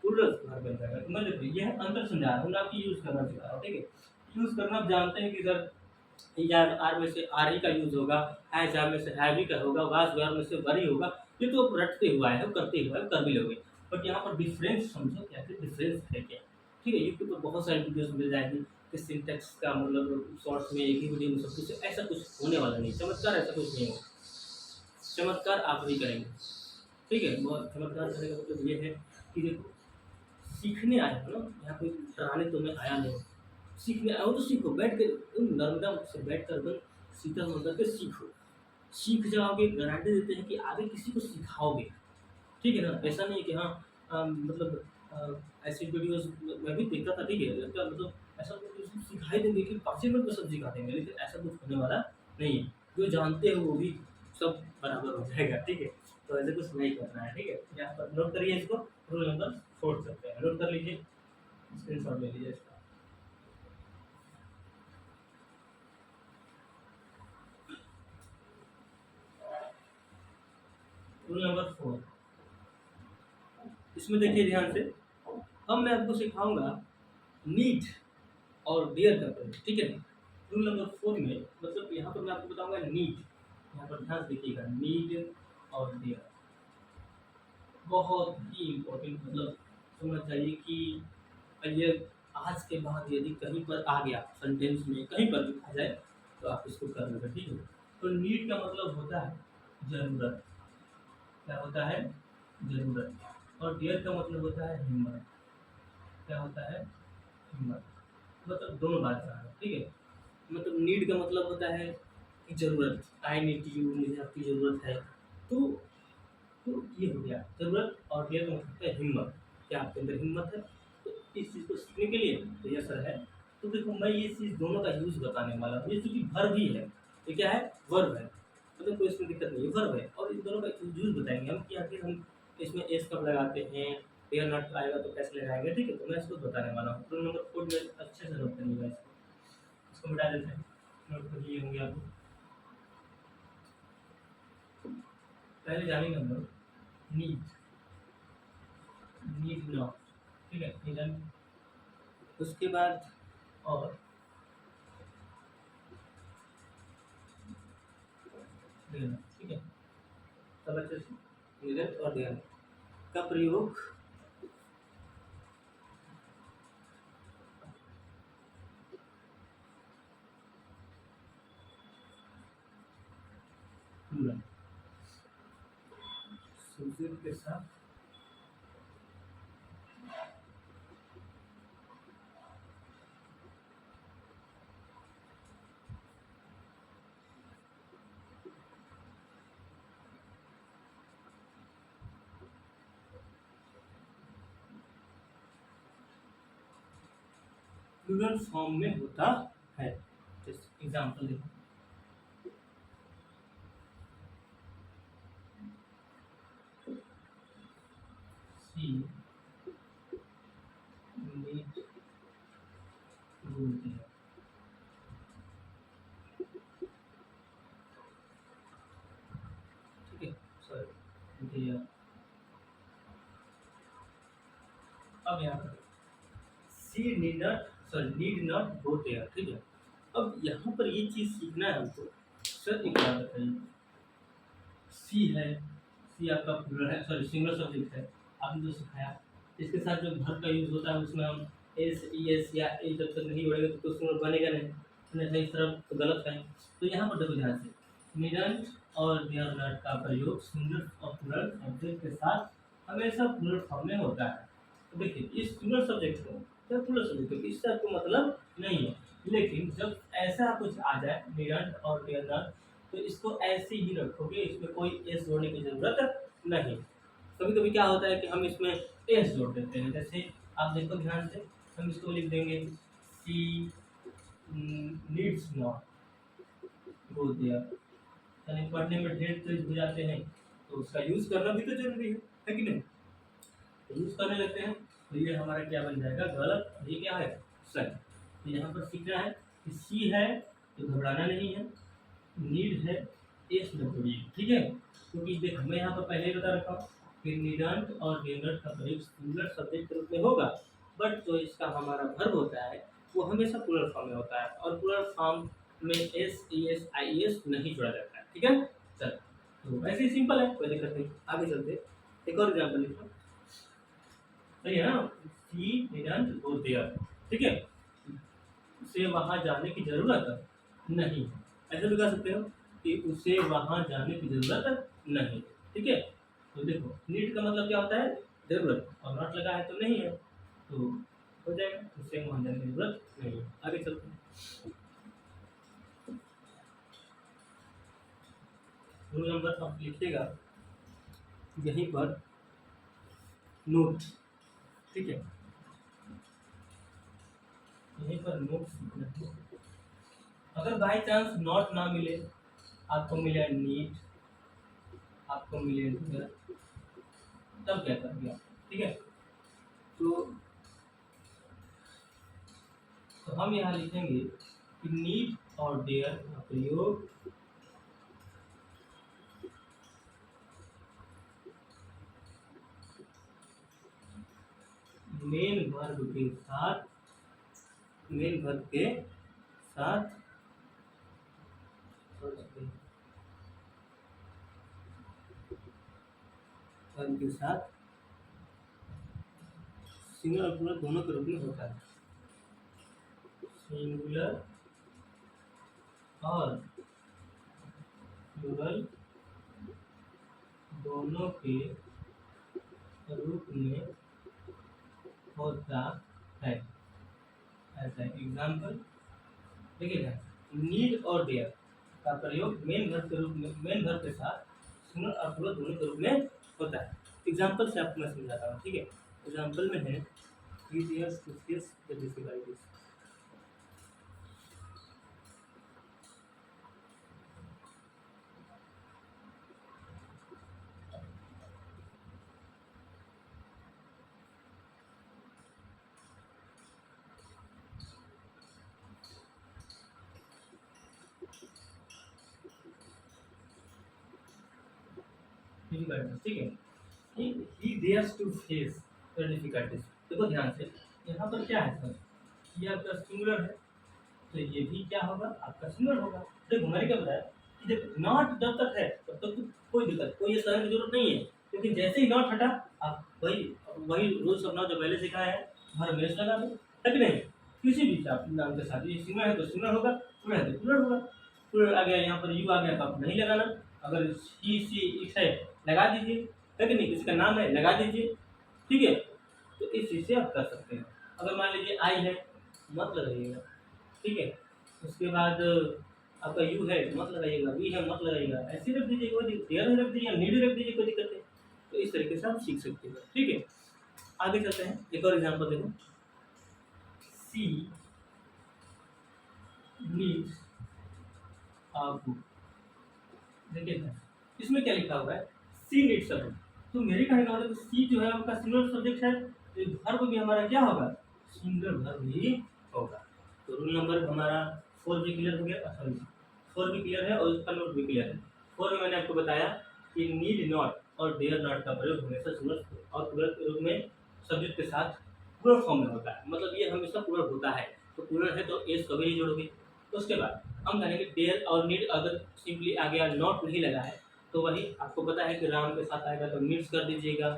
Speaker 1: प्लूरल बन जाएगा। तो मैं देखो ये है अंतर समझा रहा हूँ, मैं आपकी यूज करना सिखा रहा हूँ, ठीक है। यूज करना आप जानते हैं कि सर या आर में से आर ही का यूज होगा, है जा में से है भी का होगा, वास व्यार में से वर ही होगा। ये तो रटते हुआ है, करते हुआ है, कर भी लोगे। बट यहाँ पर डिफरेंस समझो, क्या फिर डिफरेंस है क्या, ठीक है। यूट्यूब पर बहुत सारी वीडियोस मिल जाएगी कि सिंटेक्स का मतलब शॉर्ट्स में एक ही वीडियो में सब कुछ, ऐसा कुछ होने वाला नहीं, चमत्कार ऐसा कुछ नहीं होगा। चमत्कार आप ही करेंगे, ठीक है। बहुत चमत्कार करने का मतलब ये है कि देखो सीखने आए हो ना, यहाँ कोई डराने तुम्हें आया नहीं, सीखने आओ तो सीखो, बैठ के तुम नर्मदा से बैठ कर एकदम शीतल मन करके सीखो। सीख जाओगे, गारंटी देते हैं कि आगे किसी को सिखाओगे, ठीक है ना। ऐसा नहीं है कि हाँ मतलब ऐसी वीडियोस मैं भी देखता था, ठीक है, लगता मतलब ऐसा कुछ सिखाई देंगे कि 5 मिनट में सब सिखा देंगे, लेकिन ऐसा कुछ होने वाला नहीं है। जो जानते हो वो भी सब बराबर हो जाएगा, ठीक है। तो ऐसे कुछ नहीं करना है, ठीक है। यहाँ पर नोट करिए इसको, रूल नंबर 4 सकते हैं, नोट कर लीजिए, स्क्रीन शॉट ले लीजिए इसका। रूल नंबर 4, इसमें देखिए ध्यान से, अब मैं आपको सिखाऊंगा नीड और डियर का प्रयोग, ठीक है। रूल नंबर 4 में मतलब यहाँ पर मैं आपको बताऊंगा नीड, यहाँ पर ध्यान से देखिएगा, नीड और डियर बहुत ही इम्पोर्टेंट, मतलब समझना चाहिए कि ये आज के बाद यदि कहीं पर आ गया सेंटेंस में, कहीं पर भी आ जाए तो आप इसको कर लेंगे, ठीक है। तो नीड का मतलब होता है जरूरत, क्या होता है, जरूरत। और डियर का मतलब होता है हिम्मत, क्या होता है, हिम्मत। मतलब दोनों बात कर रहा है, ठीक है। मतलब नीड का मतलब होता है कि ज़रूरत, आई नीड यू, मुझे आपकी ज़रूरत है। तो तो ये हो गया ज़रूरत, और ये का मतलब होता है हिम्मत, क्या आपके अंदर हिम्मत है तो इस चीज़ को सीखने के लिए, तो यस सर है। तो देखो मैं ये चीज़ दोनों का यूज़ बताने वाला हूँ, ये चूँकि वर्ब ही है, ये क्या है, वर्ब है, मतलब कोई इसमें दिक्कत नहीं है, वर्ब है। और इन दोनों का यूज़ बताएंगे हम कि आखिर हम इसमें एस कब लगाते हैं, डेयर नॉट आएगा तो कैसे लगाएंगे, ठीक है। तो मैं इसको बताने वाला हूँ। रूल नंबर 4 में अच्छे से नोट करिएगा इसको मिटा देते हैं, नोट कर लिए होंगे आप। पहले जानेंगे हम लोग नीड, नीड नॉट, ठीक है, ये जान। उसके बाद और देना, ठीक है। सब अच्छे से नीडेड और देना का प्रयोग प्लूरल सब्जेक्ट के साथ प्लूरल फॉर्म में होता है। एग्जाम्पल एग्जाम्पल देखो, सी नीड बोलते हैं, ठीक है, सॉरी अब यहाँ पर सी नीड नॉट गो देयर, ठीक है। अब यहाँ पर ये चीज़ सीखना है हमको। सर एक बात बताइए, सी है, सी आपका प्लूरल है, सॉरी सिंगुलर सब्जेक्ट है, आपने जो सिखाया, इसके साथ जो वर्ब का यूज़ होता है उसमें हम एस ई एस या ए जब तक नहीं जोड़ेंगे तो सिंगुलर बनेगा नहीं, नहीं सही तरफ तो गलत है। तो यहाँ पर देखो ध्यान से, निडंट और देयर नॉट का प्रयोग सिंगुलर और प्लूरल सब्जेक्ट के साथ हमेशा प्लूरल फॉर्म में होता है। तो देखिए इस सिंगुलर सब्जेक्ट को या प्लूरल सब्जेक्ट को इससे आपको मतलब नहीं है, लेकिन जब ऐसा कुछ आ जाए निडंट और देयर नॉट तो इसको ऐसे ही रखोगे, इसमें कोई एस जोड़ने की जरूरत नहीं। कभी कभी क्या होता है कि हम इसमें एस जोड़ देते हैं, जैसे आप देखो ध्यान से, हम इसको लिख देंगे सी नीड्स नॉट गो देयर, यानी पढ़ने में ढेर तेज हो जाते हैं तो उसका यूज़ करना भी तो जरूरी है कि नहीं। तो यूज़ करने लगते हैं तो ये हमारा क्या बन जाएगा, गलत, और ये क्या है, सही। तो यहाँ पर सीखना है कि सी है तो घबराना नहीं है, नीड है एस न जोड़िए, ठीक है। क्योंकि देखो मैं यहाँ पर पहले ही बता रखा हूँ कि निडंट और डेनट का प्रयोग सिंगुलर सब्जेक्ट के रूप में होगा, बट जो इसका हमारा वर्ब होता है वो हमेशा प्लूरल फॉर्म में होता है, और प्लूरल फॉर्म में S E S I S नहीं जोड़ा जाता है, ठीक है। चल तो ऐसे ही सिंपल है, कोई दिक्कत नहीं। आगे चलते एक और एग्जाम्पल लिखो, सही है ना, सी डिडंट गो देयर, ठीक है, उसे वहां जाने की जरूरत नहीं है, ऐसे भी कह सकते हो कि उसे वहां जाने की जरूरत नहीं, ठीक है। तो देखो नीड का मतलब क्या होता है, जरूरत, और नॉट लगा है तो नहीं है, तो हो जाएगा उसे वहां जाने की जरूरत नहीं है। आगे चलते हैं, रूल नंबर आप लिखिएगा यहीं पर नोट, ठीक है, यहीं पर नोट। अगर बाई चांस नॉट ना मिले, आपको मिले नीड, आपको मिले डियर, तब क्या करेंगे आप, ठीक है। तो हम यहाँ लिखेंगे कि नीड और डेयर का प्रयोग मेन वर्ब के साथ, मेन वर्ब के साथ वर्ब के साथ सिंगुलर और प्लूरल दोनों के रूप में होता है, सिंगुलर और प्लूरल दोनों के रूप में होता है। ऐसा एग्जाम्पल देखिएगा, नीड और डेयर का प्रयोग मेन वर्ब के रूप में, मेन वर्ब के साथ सिंगुलर और प्लूरल दोनों के रूप में होता है। एग्जाम्पल से आपको मैं समझाता हूँ, ठीक है। एग्जाम्पल में है 3 years to face the difficulties, ठीक है, he dares to face the difficulties। देखो ध्यान से, यहाँ पर क्या है सर, ये आपका सिंगुलर है तो ये भी क्या होगा, आपका सिंगुलर होगा। देखो मैंने क्या बताया कि जब नॉट जब तक है तब तक तो कोई दिक्कत, कोई ये सहन की जरूरत नहीं है, लेकिन जैसे ही नॉट हटा आप वही वही रूल्स अपना जो पहले सिखाया है हर हमेशा लगा दो, है कि नहीं। किसी भी आप नाम के साथ, ये सिंगुलर है तो सिंगुलर होगा, प्लूरल है तो प्लूरल होगा। प्लूरल आ गया, यहाँ पर यू आ गया तो आप नहीं लगाना, अगर ही सी इस है लगा दीजिए, है कि नहीं, किसका नाम है लगा दीजिए, ठीक है। तो इस चीज़ से आप कर सकते हैं। अगर मान लीजिए आई है मत लगाइएगा, ठीक है। उसके बाद आपका यू है मत लगाइएगा, वी है मत लगाइएगा, ऐसे रख दीजिए, कोई देयर रख दीजिए, नीड रख दीजिए, कोई दिक्कत नहीं। तो इस तरीके से आप सीख सकते हैं, ठीक है। आगे चलते हैं, एक और एग्जाम्पल देखो, सी नीड्स बुक। देखिए इसमें क्या लिखा हुआ है, सी नीड सब्जेक्ट। तो मेरे कहने का मतलब सी जो है आपका सिंगुलर सब्जेक्ट है, तो वर्ब भी हमारा क्या होगा, सिंगुलर वर्ब ही होगा। तो रूल नंबर हमारा 4 भी क्लियर हो गया, सॉरी 4 भी क्लियर है और उसका नोट भी क्लियर है। 4 में मैंने आपको बताया कि नीड नॉट और डेयर नॉट का प्रयोग हमेशा सिंगुलर और प्लूरल के रूप में सब्जेक्ट के साथ प्लूरल फॉर्म में होता है, मतलब ये हमेशा प्लूरल होता है। तो प्लूरल है तो एस कभी नहीं जोड़ोगे। उसके बाद हम जानेंगे डेयर और नीड, अगर सिंपली आ गया नॉट नहीं लगा है तो वही आपको पता है कि राम के साथ आएगा तो नीड्स कर दीजिएगा,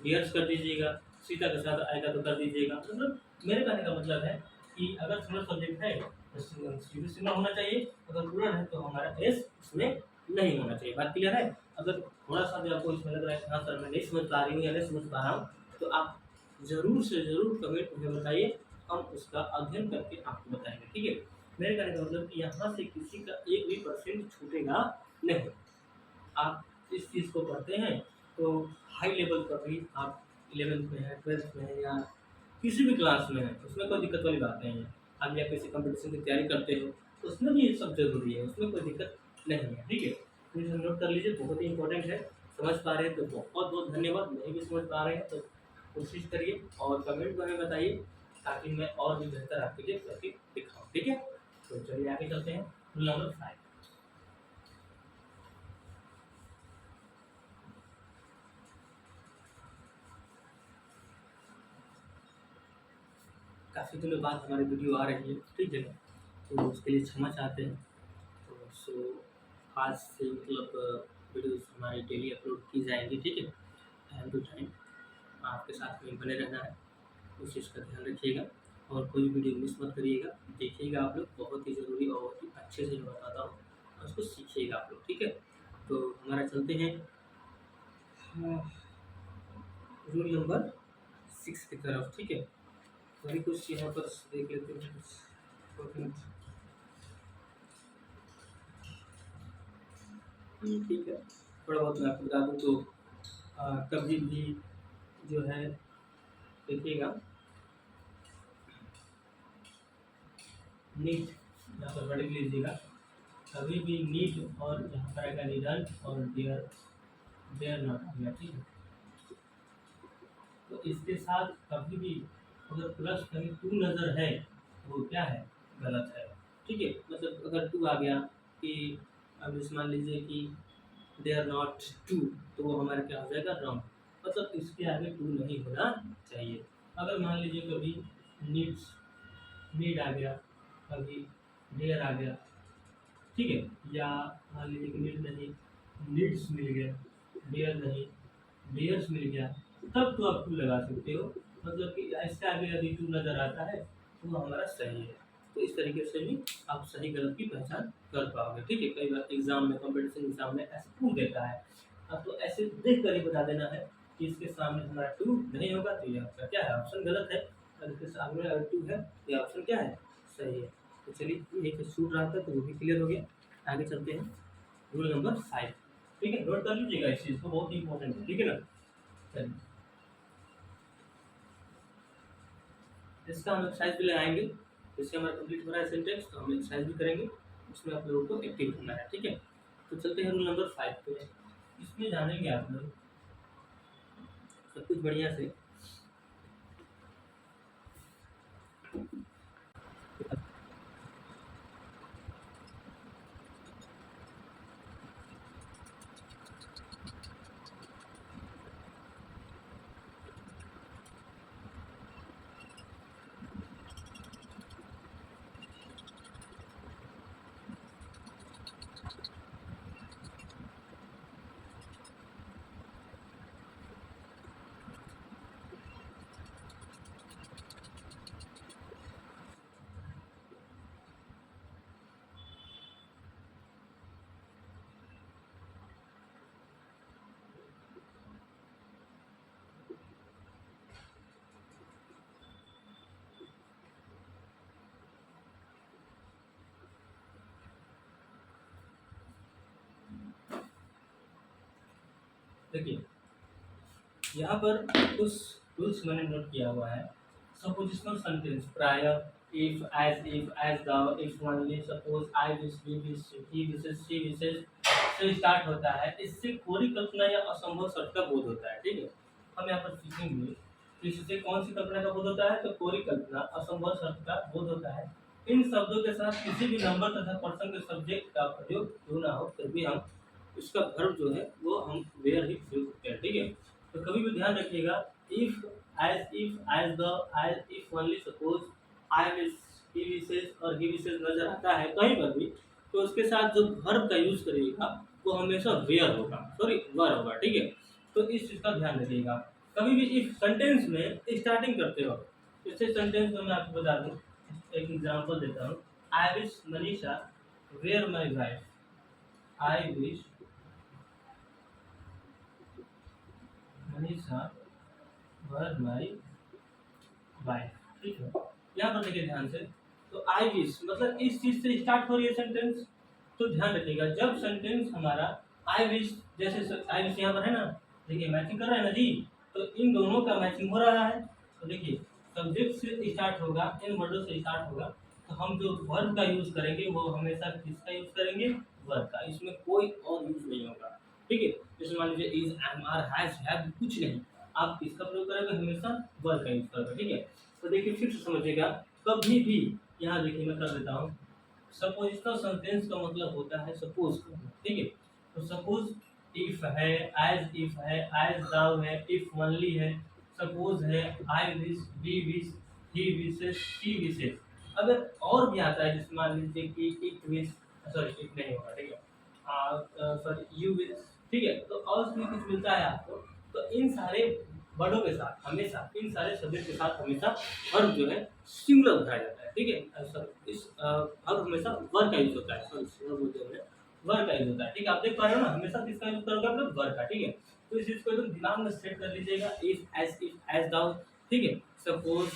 Speaker 1: डियर्स कर दीजिएगा, सीता के साथ आएगा तो कर दीजिएगा। मतलब मेरे कहने का मतलब है कि अगर सिंगल सब्जेक्ट है तो सिंगल होना चाहिए, अगर प्लूरल है तो हमारा एस इसमें नहीं होना चाहिए। बात क्लियर है? अगर थोड़ा सा भी आपको इसमें लग रहा है कि हाँ सर मैं नहीं समझ पा रही हूँ या नहीं समझ पा रहा हूँ, तो आप ज़रूर से ज़रूर कमेंट में बताइए, हम उसका अध्ययन करके आपको बताएंगे। ठीक है? मेरे कहने का मतलब कि यहाँ से किसी का एक भी परसेंट छूटेगा नहीं। आप इस चीज़ को पढ़ते हैं तो हाई लेवल पर भी आप 11th में है, 12th में है या किसी भी क्लास में है, उसमें कोई दिक्कत वाली बात नहीं है। आप या किसी कंपटीशन की तैयारी करते हो तो उसमें भी ये सब ज़रूरी है, उसमें कोई दिक्कत नहीं है। ठीक है? तो इसे नोट कर लीजिए, बहुत ही इंपॉर्टेंट है। समझ पा रहे हैं तो बहुत बहुत धन्यवाद, नहीं भी समझ पा रहे हैं तो कोशिश करिए और कमेंट में हमें बताइए, ताकि मैं और भी बेहतर आपके लिए करके दिखाऊँ। ठीक है? तो चलिए आगे चलते हैं। Rule number 5। काफ़ी दिनों बाद हमारी वीडियो आ रही है, ठीक है, तो उसके लिए क्षमा चाहते हैं। तो आज से मतलब वीडियोस हमारी डेली अपलोड की जाएंगी, ठीक है, टाइम टू टाइम। आपके साथ में बने रहना है, उस चीज़ का ध्यान रखिएगा और कोई वीडियो मिस मत करिएगा। देखिएगा आप लोग, बहुत ही ज़रूरी और बहुत ही अच्छे से मैं बताता हूँ और उसको सीखिएगा आप लोग। ठीक है? तो हमारा चलते हैं रूल नंबर 6 की तरफ। ठीक है? वही कुछ यहाँ पर देख लेते हैं कुछ। ठीक है, थोड़ा बहुत मैं आपको बता दूँ तो कभी भी जो है देखिएगा, नीट यहाँ पर वर्डिंग लीजिएगा, कभी भी नीट और यहाँ पर आएगा निडन और डियर, डियर नॉट आ गया। ठीक है? तो इसके साथ कभी भी अगर प्लस कहीं टू नज़र है तो वो क्या है, गलत है। ठीक है? मतलब अगर टू आ गया कि अब इस मान लीजिए कि दे आर नॉट टू, तो वो हमारा क्या हो जाएगा, रॉन्ग। मतलब इसके आगे टू नहीं होना चाहिए। अगर मान लीजिए कभी नीड्स, नीड आ गया, कभी डेयर आ गया, ठीक है, या मान लीजिए कि नीड नहीं, नीड्स मिल गया, डेयर नहीं, डेयर्स मिल गया, तब तो आप टू लगा सकते हो। मतलब कि इसके आगे यदि टू नज़र आता है तो वो हमारा सही है। तो इस तरीके से भी आप सही गलत की पहचान कर पाओगे। ठीक है? कई बार एग्जाम में, कंपटीशन एग्जाम में ऐसे पूछ देता है, अब तो ऐसे देख कर ही बता देना है कि इसके सामने हमारा टू नहीं होगा तो ये आपका क्या है, ऑप्शन गलत है, और इसके सामने अगर टू है तो ये ऑप्शन क्या है, सही है। तो चलिए एक छूट रहा था तो वो भी क्लियर हो गया। आगे चलते हैं रूल नंबर 5। ठीक है? नोट कर लीजिएगा इस चीज़ को, बहुत ही इंपॉर्टेंट है। ठीक है ना? चलिए इसका हम एक्सरसाइज भी लगाएंगे, जिससे हमारा कंप्लीट हो रहा है सेंटेंस, तो हम एक्सरसाइज भी करेंगे, उसमें आप लोगों को एक्टिव करना है। ठीक है? तो चलते हैं रूल नंबर 5 पे। इसमें जानेंगे आप लोग सब कुछ बढ़िया से। देखिए यहाँ पर कुछ रूल्स मैंने नोट किया हुआ है। सपोजिशनल सेंटेंस, प्राय if as thou if only suppose I wish we wish he wishes she wishes से स्टार्ट होता है। इससे कोरी कल्पना या असंभव सत्य का बोध होता है। ठीक है, हम यहाँ पर सीखेंगे कि इससे कौन सी कल्पना का बोध होता है, तो कोरी कल्पना असंभव सत्य का बोध होता है। इन शब्दों के साथ किसी भी नंबर तथा पर्सन के सब्जेक्ट का प्रयोग क्यों ना हो, फिर भी हम इसका वर्ब जो है वो हम वेयर ही प्रयोग करते हैं। ठीक है, तो कभी भी ध्यान रखिएगा, if as the as if only suppose I wish he wishes और he wishes नजर आता है कहीं पर भी, तो उसके साथ जो वर्ब का यूज करिएगा वो हमेशा वेयर होगा, सॉरी वर होगा। ठीक है, तो इस चीज का ध्यान रखिएगा। कभी भी इफ सेंटेंस में स्टार्टिंग करते हो, इसे सेंटेंस में मैं आपको बता दूं, एक एग्जांपल देता हूँ। I wish Manisha where my wife. I wish Manisha where my wife. ठीक है, यहाँ पर देखिए ध्यान से, तो आई विश मतलब इस चीज से स्टार्ट हो रही है सेंटेंस। तो ध्यान रखिएगा, जब सेंटेंस हमारा आई विश, जैसे आई विश यहाँ पर है ना, देखिए मैचिंग कर रहा है ना जी, तो इन दोनों का मैचिंग हो रहा है। तो देखिए सब्जेक्ट से स्टार्ट होगा, इन वर्डों से स्टार्ट होगा, तो हम जो वर्ब का यूज करेंगे वो हमेशा किसका यूज करेंगे, वर्ब का, इसमें कोई और यूज नहीं होगा। ठीक है, जैसे मान लीजिए is am are has have, कुछ नहीं, आप किसका प्रयोग करेंगे, हमेशा वर्ब का यूज करेंगे। ठीक है, तो देखिए फिर से समझिएगा, कभी भी यहाँ देखिए मैं कर देता हूँ, सपोजिशनल सेंटेंस का मतलब होता है सपोज करना। ठीक है, तो सपोज इफ है, एज दाउ है, इफ ओनली है, सपोज है, I wish, we wish, he wishes, she wishes. अगर और भी आता है, जैसे मान लीजिए कि इट विश, सॉरी इट नहीं होगा। ठीक है, सॉरी यू विश। ठीक है, तो और भी कुछ मिलता है आपको, तो इन सारे वर्डों के साथ हमेशा, इन सारे शब्दों के साथ हमेशा वर्ब जो है सिंगुलर उठाया जाता है। ठीक है, सर इस वर्ब हमेशा वर्ब का यूज होता है, सॉरी सिंगुलर बोलते हैं, वर्ब का यूज होता है। ठीक है, आप देख पा रहे हो ना, हमेशा किसका यूज करोगे, मतलब वर्ब का। ठीक है, तो इस चीज को एकदम दिमाग में सेट कर लीजिएगा, इफ एज दाउ। ठीक है, सपोज,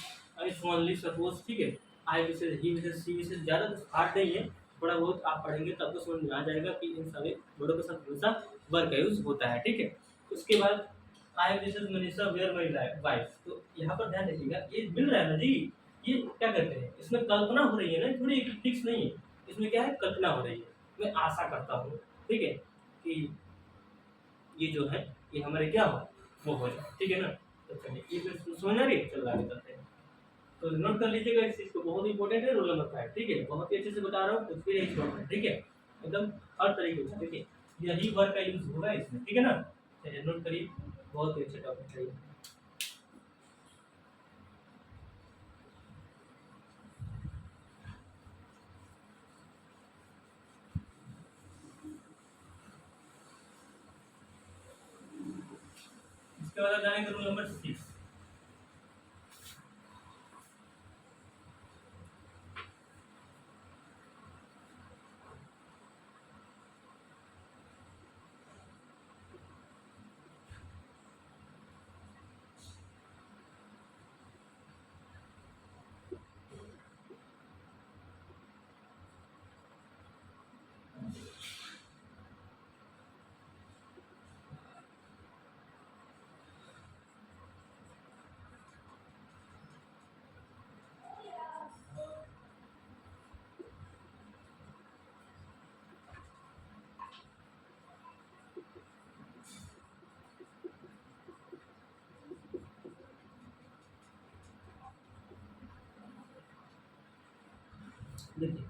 Speaker 1: इफ ओनली, सपोज। ठीक है, I wishes, he wishes, she wishes, ज्यादा कुछ हार्ड नहीं है, थोड़ा बहुत आप पढ़ेंगे तब तो समझ में आ जाएगा कि इन सारे वर्डों के साथ हमेशा वर्ब का यूज होता है। ठीक है, उसके बाद I wishes Manisha where my wife. तो यहाँ पर ध्यान रखिएगा, ये मिल रहा है ना जी, ये क्या कहते हैं, इसमें कल्पना हो रही है ना, थोड़ी फिक्स नहीं है, इसमें क्या है, कल्पना हो रही है। मैं आशा करता हूँ, ठीक है, कि ये जो है ये हमारे क्या हो, वो हो जाए। ठीक है ना, तो चलिए ये फिर समझ आ रही है, चलो आगे चलते हैं। तो नोट कर लीजिएगा इस चीज को, बहुत इंपॉर्टेंट है, रोल नंबर 5। ठीक है, बहुत ही अच्छे से बता रहा हूँ, कुछ भी नहीं छोड़ना है। ठीक है, एकदम हर तरीके से। ठीक है, यही वर्ड का यूज होगा इसमें। ठीक है ना, चलिए नोट करिए, बहुत ही अच्छे टॉपिक है ये। इसके बाद जाएंगे रूल नंबर 6। देखिए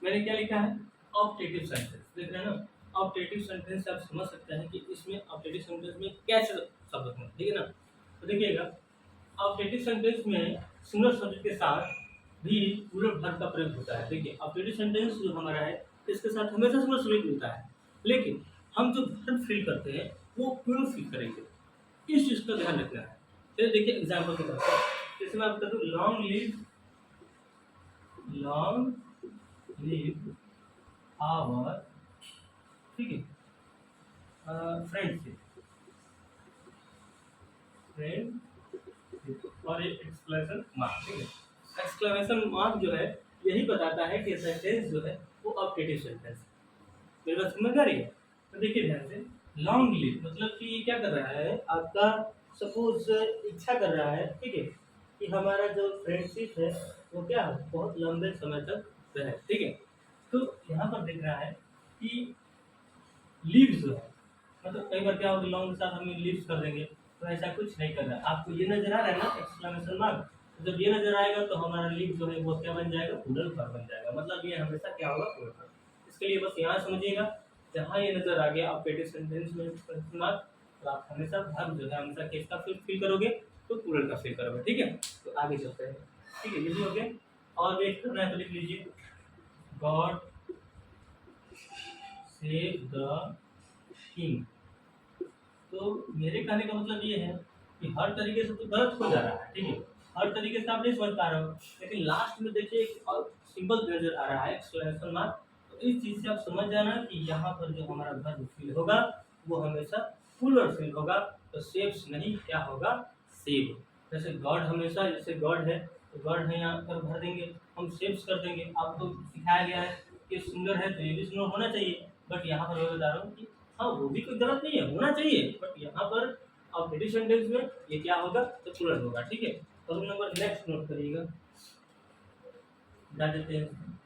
Speaker 1: मैंने क्या लिखा है, ऑब्जेक्टिव सेंटेंस। देख रहे हैं ना, ऑब्जेक्टिव सेंटेंस से आप समझ सकते हैं कि इसमें ऑब्जेक्टिव सेंटेंस में कैसे शब्द हों। ठीक है ना, तो देखिएगा, ऑब्जेक्टिव सेंटेंस में सिंगल सब्जेक्ट के साथ भी पूरे वर्ब का प्रयोग होता है। देखिए ऑब्जेक्टिव सेंटेंस जो हमारा है, इसके साथ हमेशा सिंगल सब्जेक्ट मिलता है, लेकिन हम जो वर्ब फिल करते हैं वो प्योर फिल करेंगे, इस चीज़ का ध्यान रखना है। चलिए देखिए एग्जाम्पल के तौर पर, जैसे मैं आपको बता दूँ, लॉन्ग लिव आवर, ठीक है, फ्रेंडशिप, और एक एक्सक्लेमेशन मार्क। ठीक है, एक्सक्लेमेशन मार्क जो है यही बताता है कि सेंटेंस जो है वो ऑब्जेक्टिव सेंटेंस। मेरी बात समझ आ रही है? तो देखिए ध्यान से, लॉन्ग लिव मतलब कि क्या कर रहा है आपका, सपोज इच्छा कर रहा है, ठीक है, कि हमारा जो फ्रेंडशिप है वो क्या है, बहुत लंबे समय तक रहे। ठीक है, तो यहाँ पर दिख रहा है कि लीव्स जो है, मतलब कई बार क्या होगा, लॉन्ग के साथ हम लीव्स कर देंगे, तो ऐसा कुछ नहीं करना है। आपको ये नजर आ रहा है ना एक्सक्लेमेशन मार्क, तो जब ये नजर आएगा तो हमारा लीव जो है वो क्या बन जाएगा, प्लूरल फॉर्म बन जाएगा। मतलब ये हमेशा क्या होगा, प्लूरल फॉर्म। इसके लिए बस यहाँ समझिएगा, जहाँ ये नजर आ गया आपके सेंटेंस में क्वेश्चन मार्क, तो आप हमेशा वर्ब जो है हमेशा किसका फिल करोगे, तो प्लूरल का फिल करोगे। ठीक है, तो आगे चलते हैं। ठीक है, ये भी हो गया। और वेट करना है तो लिख लीजिए, गॉड सेव द किंग। तो मेरे कहने का मतलब ये है कि हर तरीके से तो गलत हो जा रहा है। ठीक है, हर तरीके से आप नहीं समझ पा रहे हो, लेकिन लास्ट में देखिए एक और सिंबल नजर आ रहा है, एक्सक्लेमेशन मार्क। तो इस चीज से आप समझ जाना कि यहाँ पर जो हमारा वर्ब फिल होगा वो हमेशा प्लूरल फिल होगा, तो सेव्स नहीं, क्या होगा, सेव। जैसे गॉड, हमेशा जैसे गॉड है तो गॉड है यहाँ पर भर देंगे, हम सेव्स कर देंगे। आपको सिखाया गया है कि सिंगर है तो ये भी सिंगर होना चाहिए, बट यहाँ पर मैं बता रहा हूँ कि हाँ वो भी कोई गलत नहीं है, होना चाहिए, बट यहाँ पर अब ब्रिटिश सेंटेंस में ये क्या होगा, तो प्लूरल होगा। ठीक है, तो रूल नंबर नेक्स्ट नोट करिएगा, बता देते हैं।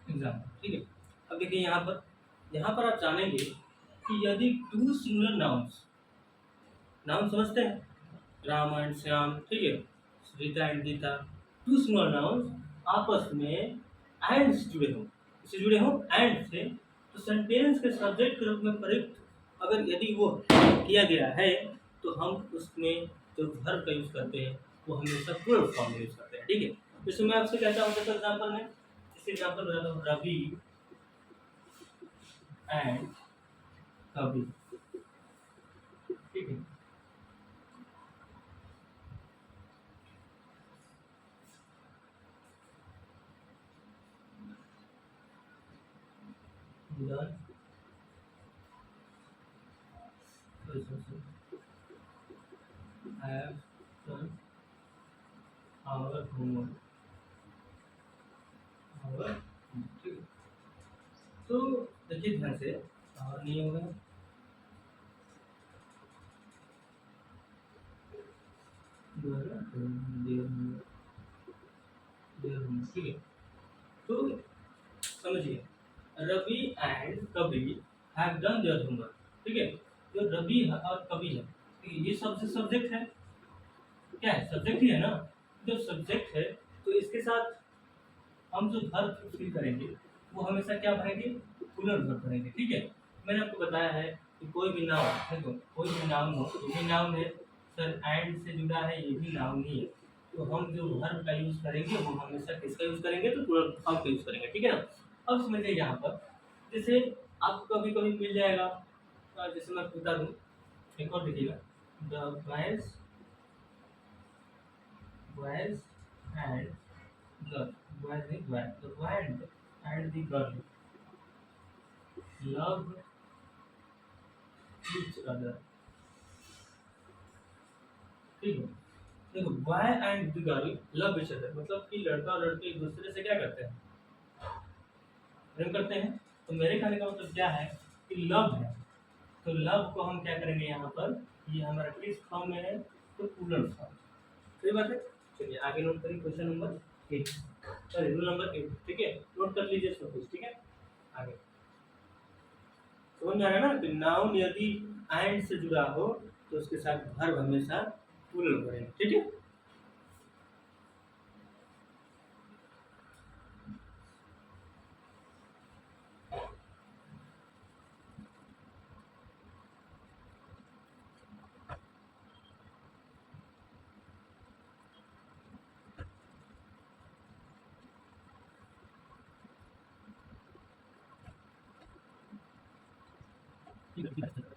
Speaker 1: एग्जाम, ठीक है। अब देखिए यहाँ पर आप जानेंगे कि यदि टू सिंगुलर नाउन्स, नाउन समझते हैं, राम एंड श्याम, ठीक है, Rita and Gita, two singular nouns आपस में एंड से जुड़े हों, इससे जुड़े हों एंड से, तो सेंटेंस के सब्जेक्ट के रूप में प्रयुक्त अगर यदि वो किया गया है, तो हम उसमें जो वर्ब का यूज करते हैं वो हमेशा प्लूरल फॉर्म में यूज करते हैं। ठीक है, जैसे मैं आपसे कहता हूँ, जैसे एग्जाम्पल में, इस एग्जाम्पल बताता हूँ, रवि एंड कवि। ठीक है, learn have done our homework, our, ठीक है। तो देखिए ध्यान से, और नहीं होगा, ठीक है। तो समझिए, रवि एंड कवि हैव डन देयर होमवर्क। ठीक है, जो रवि है और कवि है, ठीक है, ये सबसे सब्जेक्ट है, क्या है, सब्जेक्ट ही है ना। जब सब्जेक्ट है तो इसके साथ हम जो वर्ब फिल करेंगे वो हमेशा क्या भरेंगे, प्लूरल वर्ब भरेंगे। ठीक है, मैंने आपको बताया है कि कोई भी नाउन, देखो कोई भी नाउन हो, ये भी नाउन है सर, एंड से जुड़ा है, ये भी नाउन ही है, तो हम जो वर्ब का यूज करेंगे वो हमेशा किसका यूज करेंगे, तो प्लूरल फॉर्म का यूज करेंगे। ठीक है ना। अब समझिए यहाँ पर, जैसे आपको कभी कभी मिल जाएगा, जैसे मैं बता दूँ, एक और देखिएगा, the boys and girl, boys and girl, the boy and the girl love each other। ठीक है, देखो boy and the girl love each other, मतलब कि लड़का और लड़की एक दूसरे से क्या करते हैं, प्रेम करते हैं। तो मेरे कहने का मतलब क्या है कि लव है, तो लव को हम क्या करेंगे यहाँ पर, ये हमारा किस फॉर्म में है, तो प्लूरल फॉर्म। सही बात है। चलिए आगे नोट करिए, question number 8, sorry rule number 8। ठीक है, नोट कर लीजिए सब कुछ। ठीक है, आगे समझ में आ रहा है ना, तो नाउन यदि एंड से जुड़ा हो तो उसके साथ वर्ब हमेशा प्लूरल करेंगे। ठीक है, ठीक है, ठीक है।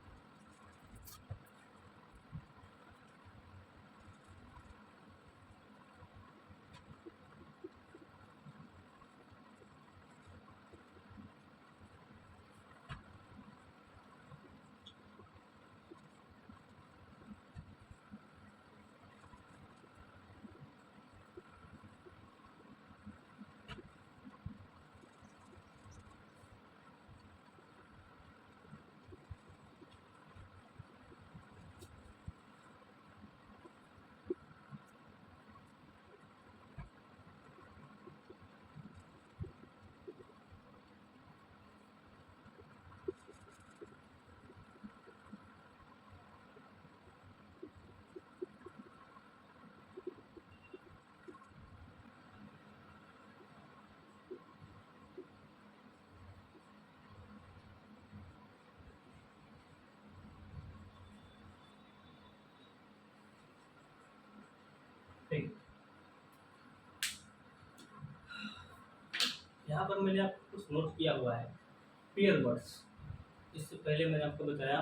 Speaker 1: ठीक, यहाँ पर मैंने आपको कुछ नोट किया हुआ है पेयर वर्ड्स। इससे पहले मैंने आपको बताया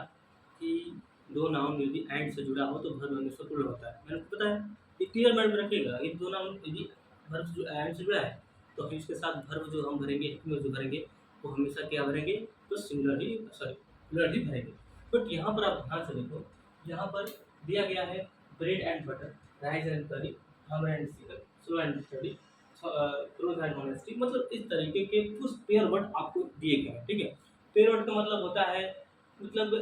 Speaker 1: कि दो नाउन यदि एंड से जुड़ा हो तो वर्ब हमेशा प्लूरल होता है। मैंने आपको बताया कि क्लियर माइंड में रखिएगा, ये दो नाउन यदि वर्ब जो एंड से जुड़ा है तो हम इसके साथ वर्ब जो हम भरेंगे, में जो भरेंगे वो हमेशा क्या भरेंगे, तो सिंगुलर ही, सॉरी प्लूरल ही भरेंगे। बट यहाँ पर आप ध्यान से देखो, यहाँ पर दिया गया है bread and butter, rice and करी, हमर and chicken, slow and study, truth and honesty, मतलब इस तरीके के कुछ पेयर वर्ड आपको दिए गए हैं। ठीक है, पेयर वर्ड का मतलब होता है, मतलब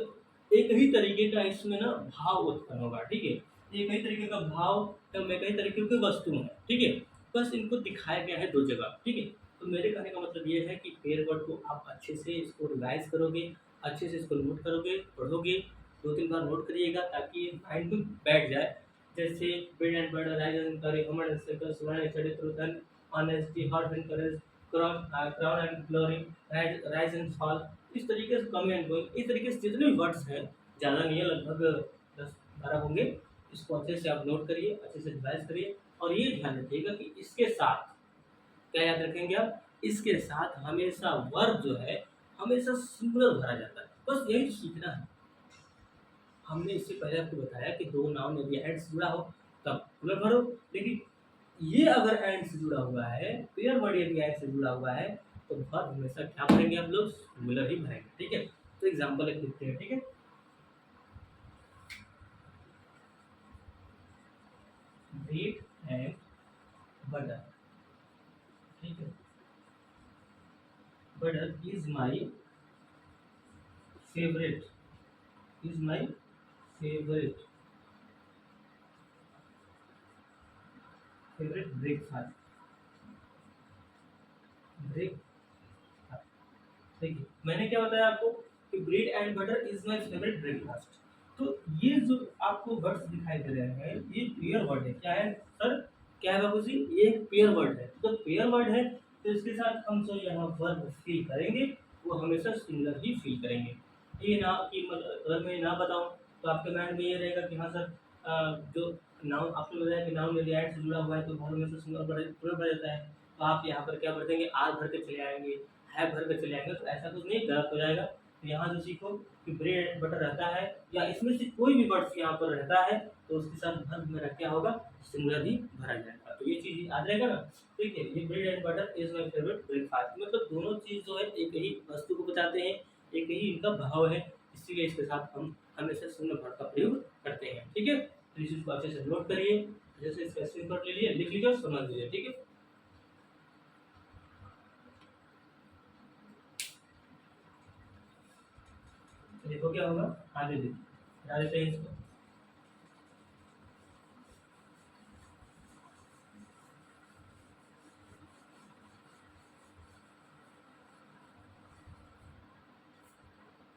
Speaker 1: एक ही तरीके का इसमें ना भाव उत्पन्न होगा। ठीक है, एक ही तरीके का भाव या एक ही तरीके की वस्तु है। ठीक है, बस इनको दिखाया गया है दो जगह। ठीक है, तो मेरे कहने का मतलब ये है कि पेयर वर्ड को आप अच्छे से इसको रिवाइज करोगे, अच्छे से इसको नोट करोगे, पढ़ोगे, दो तीन बार नोट करिएगा ताकि ये माइंड में बैठ जाए। जैसे bread and butter, rice and करी, हमर एंड सर्कल, सुना and study, truth and honesty, hot and courage, crown and glory, rise and fall, इस तरीके से कम एंड गोइंग, इस तरीके से जितने भी वर्ड्स हैं, ज़्यादा नहीं है, लगभग 10-12 होंगे। इसको अच्छे से आप नोट करिए, अच्छे से रिवाइज करिए, और ये ध्यान रखिएगा कि इसके साथ क्या याद रखेंगे आप, इसके साथ हमेशा वर्ब जो है हमेशा सिंगुलर भरा जाता है। बस यही सीखना है। हमने इससे पहले आपको बताया कि दो नाउन यदि एंड से जुड़ा हो तब प्लूरल भरो, लेकिन ये अगर एंड से जुड़ा हुआ है, पेयर वर्ड यदि एंड से जुड़ा हुआ है तो वर्ब हमेशा क्या भरेंगे आप लोग, सिंगुलर ही भरेंगे। ठीक है, तो एग्जांपल एक लिखते हैं। ठीक है, ब्रेड एंड बटर। ठीक है, butter is my favourite, is my favourite, favourite breakfast, break. देखिए, मैंने क्या बताया आपको कि bread and butter is my favourite breakfast. तो ये जो आपको वर्ड्स दिखाई दे रहे हैं ये पेयर वर्ड है। क्या है सर, क्या है बाबू जी, ये एक पेयर वर्ड है। तो पेयर वर्ड है तो इसके साथ हम जो यहाँ वर्ब फील करेंगे वो हमेशा सिंगुलर ही फील करेंगे। ये ना कि मतलब अगर मैं ना बताऊँ तो आपके माइंड में ये रहेगा कि हाँ सर, जो नाउन आपने बताया कि नाउन यदि ऐड से जुड़ा हुआ है तो वर्ब हमेशा सिंगुलर बढ़ जाता है। तो आप यहाँ पर क्या भर देंगे, आर भर के चले आएंगे, है भर के चले आएंगे, तो ऐसा कुछ नहीं, गलत हो जाएगा। तो यहाँ जो सीखो कि ब्रेड एंड बटर रहता है या इसमें से कोई भी वर्ड्स यहाँ पर रहता है तो उसके साथ वर्ब में क्या होगा, सिंगुलर ही भरा जाएगा। तो ये चीज़ याद रहेगा ना। ठीक है, ये bread and butter is my favourite breakfast, मतलब दोनों चीज़ जो है एक ही वस्तु को बताते हैं, एक ही इनका भाव है, इसीलिए इसके साथ हम हमेशा सिंगुलर वर्ड का प्रयोग करते हैं। ठीक है, तो इस चीज़ को अच्छे से नोट करिए, जैसे इसका स्क्रीनशॉट ले लिए, लिख लीजिए और समझ लीजिए। ठीक है, देखो क्या होगा, आगे देखिए, हटा देते हैं इसको।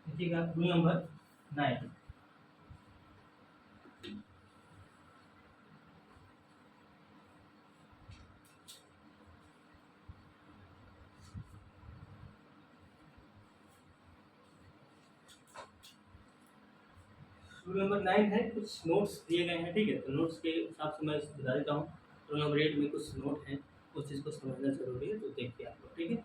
Speaker 1: देखिएगा रूल नंबर 9, रूल नंबर 9 है, कुछ नोट्स दिए गए हैं। ठीक है, तो नोट्स के हिसाब से मैं इसको बता देता हूँ। रूल नंबर 8 में कुछ नोट हैं, उस चीज़ को समझना जरूरी है, तो देखिए आप लोग। ठीक है,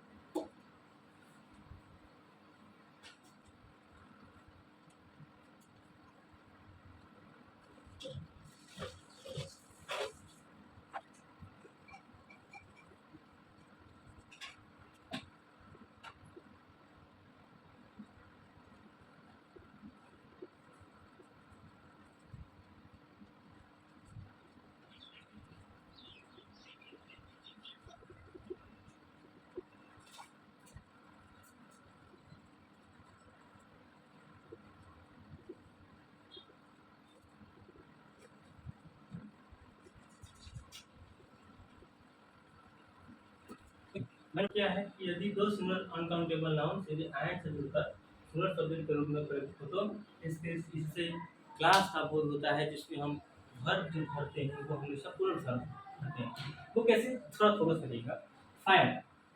Speaker 1: मैंने क्या है कि यदि दो सिंगल अनकाउंटेबल नाउन यदि एंड से जुड़कर सिंगल सब्जेक्ट के रूप में प्रयुक्त हो तो इससे क्लास का बोध होता है, जिसमें हम वर्ब जो भरते हैं वो हमेशा पूर्ण वर्ब भरते हैं। वो कैसे, थोड़ा फोकस करिएगा। फायर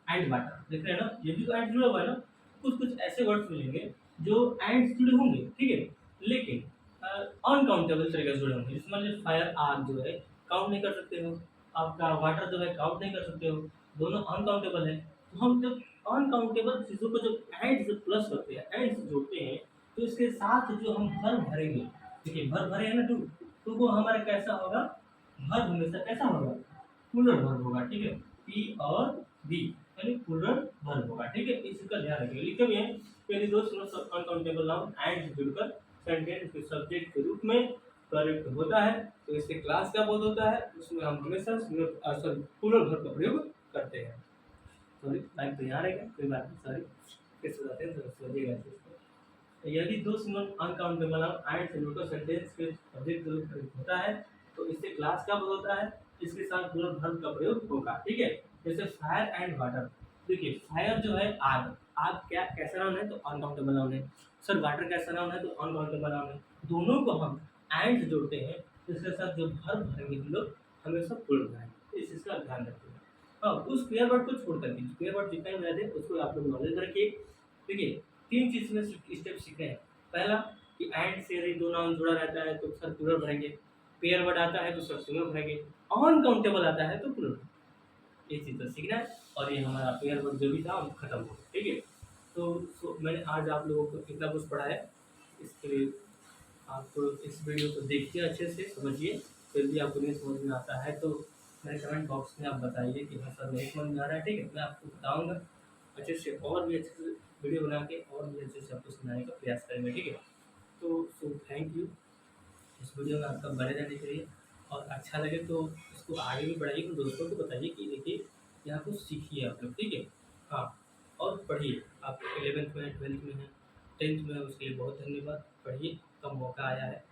Speaker 1: एंड वाटर, देख रहे हैं ना, ये भी तो एंड जुड़ा हुआ है ना। कुछ कुछ ऐसे वर्ड्स मिलेंगे जो एंड से जुड़े होंगे, ठीक है, लेकिन अनकाउंटेबल तरीके से जुड़े होंगे। इसमें फायर आग जो है काउंट नहीं कर सकते हो, आपका वाटर जो है काउंट नहीं कर सकते हो, दोनों अनकाउंटेबल है। तो हम जब अनकाउंटेबल चीज़ों को जब एंड से प्लस करते हैं, एंड से जोड़ते हैं, तो इसके साथ जो हम भर भरेंगे, देखिए भर भरे है ना टू, तो वो हमारा कैसा होगा, भर हमेशा कैसा होगा, पुनर्भर भर होगा, ठीक है। पी और बी यानी पुनर्भर भर होगा, ठीक है। इसका ध्यान रखिए, लिखे हुए हैं पहले दो अनकाउंटेबल नाउन एंड से जुड़कर सेंटेंस के सब्जेक्ट के रूप में करेक्ट होता है, तो इसके क्लास क्या बोध होता है, उसमें हम हमेशा पुनर्भर का प्रयोग करते हैं। सॉरी टाइम तो यहाँ रहेगा, कोई बात नहीं, सॉरी फिर से बताते हैं, तो समझिएगा इस चीज़ को। यदि दो सिंगल अनकाउंटेबल एंड से जुड़कर सेंटेंस के सब्जेक्ट के रूप में प्रयोग होता है, तो इससे क्लास क्या बोध होता है, इसके साथ पुनर्भर का प्रयोग होगा, ठीक है। जैसे फायर एंड वाटर, देखिए फायर जो है आग, आग क्या कैसा नाउन है, तो अनकाउंटेबल नाउन है। सर वाटर कैसा नाउन है, तो अनकाउंटेबल नाउन है। दोनों को हम एंड से जोड़ते हैं, तो इसके साथ जो भर भरेंगे हम लोग हमेशा पुनर्भर भरेंगे, इस चीज़ का ध्यान रखिए। हाँ, उस स्क्वायर वर्ड को छोड़ कर के स्क्वायर वर्ड जितना ही याद है उसको आप लोग नॉलेज रखिए। देखिए तीन चीज़ में स्टेप सीखे हैं। पहला कि एंड से यदि दो नाउन जुड़ा रहता है तो सर प्लूरल भरेंगे, पेयर वर्ड आता है तो सर सिंगुलर भरेंगे, अनकाउंटेबल आता है तो प्लूरल, ये चीज़ तो सीखना है। और ये हमारा पेयर वर्ड जो भी था वो खत्म हो गया, ठीक है। तो मैंने आज आप लोगों को कितना कुछ पढ़ाया, इसके लिए आप इस वीडियो को देखिए, अच्छे से समझिए। फिर भी आपको नहीं समझ में आता है तो मेरे कमेंट बॉक्स में आप बताइए कि हाँ सर नहीं समझ में आ रहा है, ठीक है। मैं आपको बताऊँगा अच्छे से, और भी अच्छे से वीडियो बना के और भी अच्छे से आपको समझाने का प्रयास करेंगे, ठीक है। तो थैंक यू इस वीडियो में आपका बने रहने के लिए। और अच्छा लगे तो इसको आगे भी बढ़ाइए, तो दोस्तों को बताइए कि देखिए यहाँ कुछ सीखिए आप लोग, ठीक है। हाँ, और पढ़िए, आप 11th में 12th में हैं, 10th में हैं, उसके लिए बहुत धन्यवाद। पढ़िए, कब मौका आया है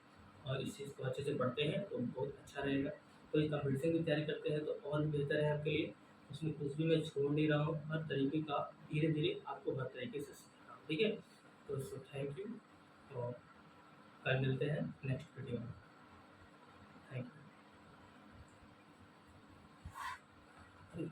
Speaker 1: और इस चीज़ को अच्छे से पढ़ते हैं तो बहुत अच्छा रहेगा। कोई कंपटीशन की तैयारी करते हैं तो और भी बेहतर है आपके लिए। उसमें कुछ भी मैं छोड़ नहीं रहा हूँ, हर तरीके का धीरे धीरे आपको हर तरीके से सीखा रहा हूँ, ठीक है। तो थैंक यू, और कल मिलते हैं नेक्स्ट वीडियो में। Thank you.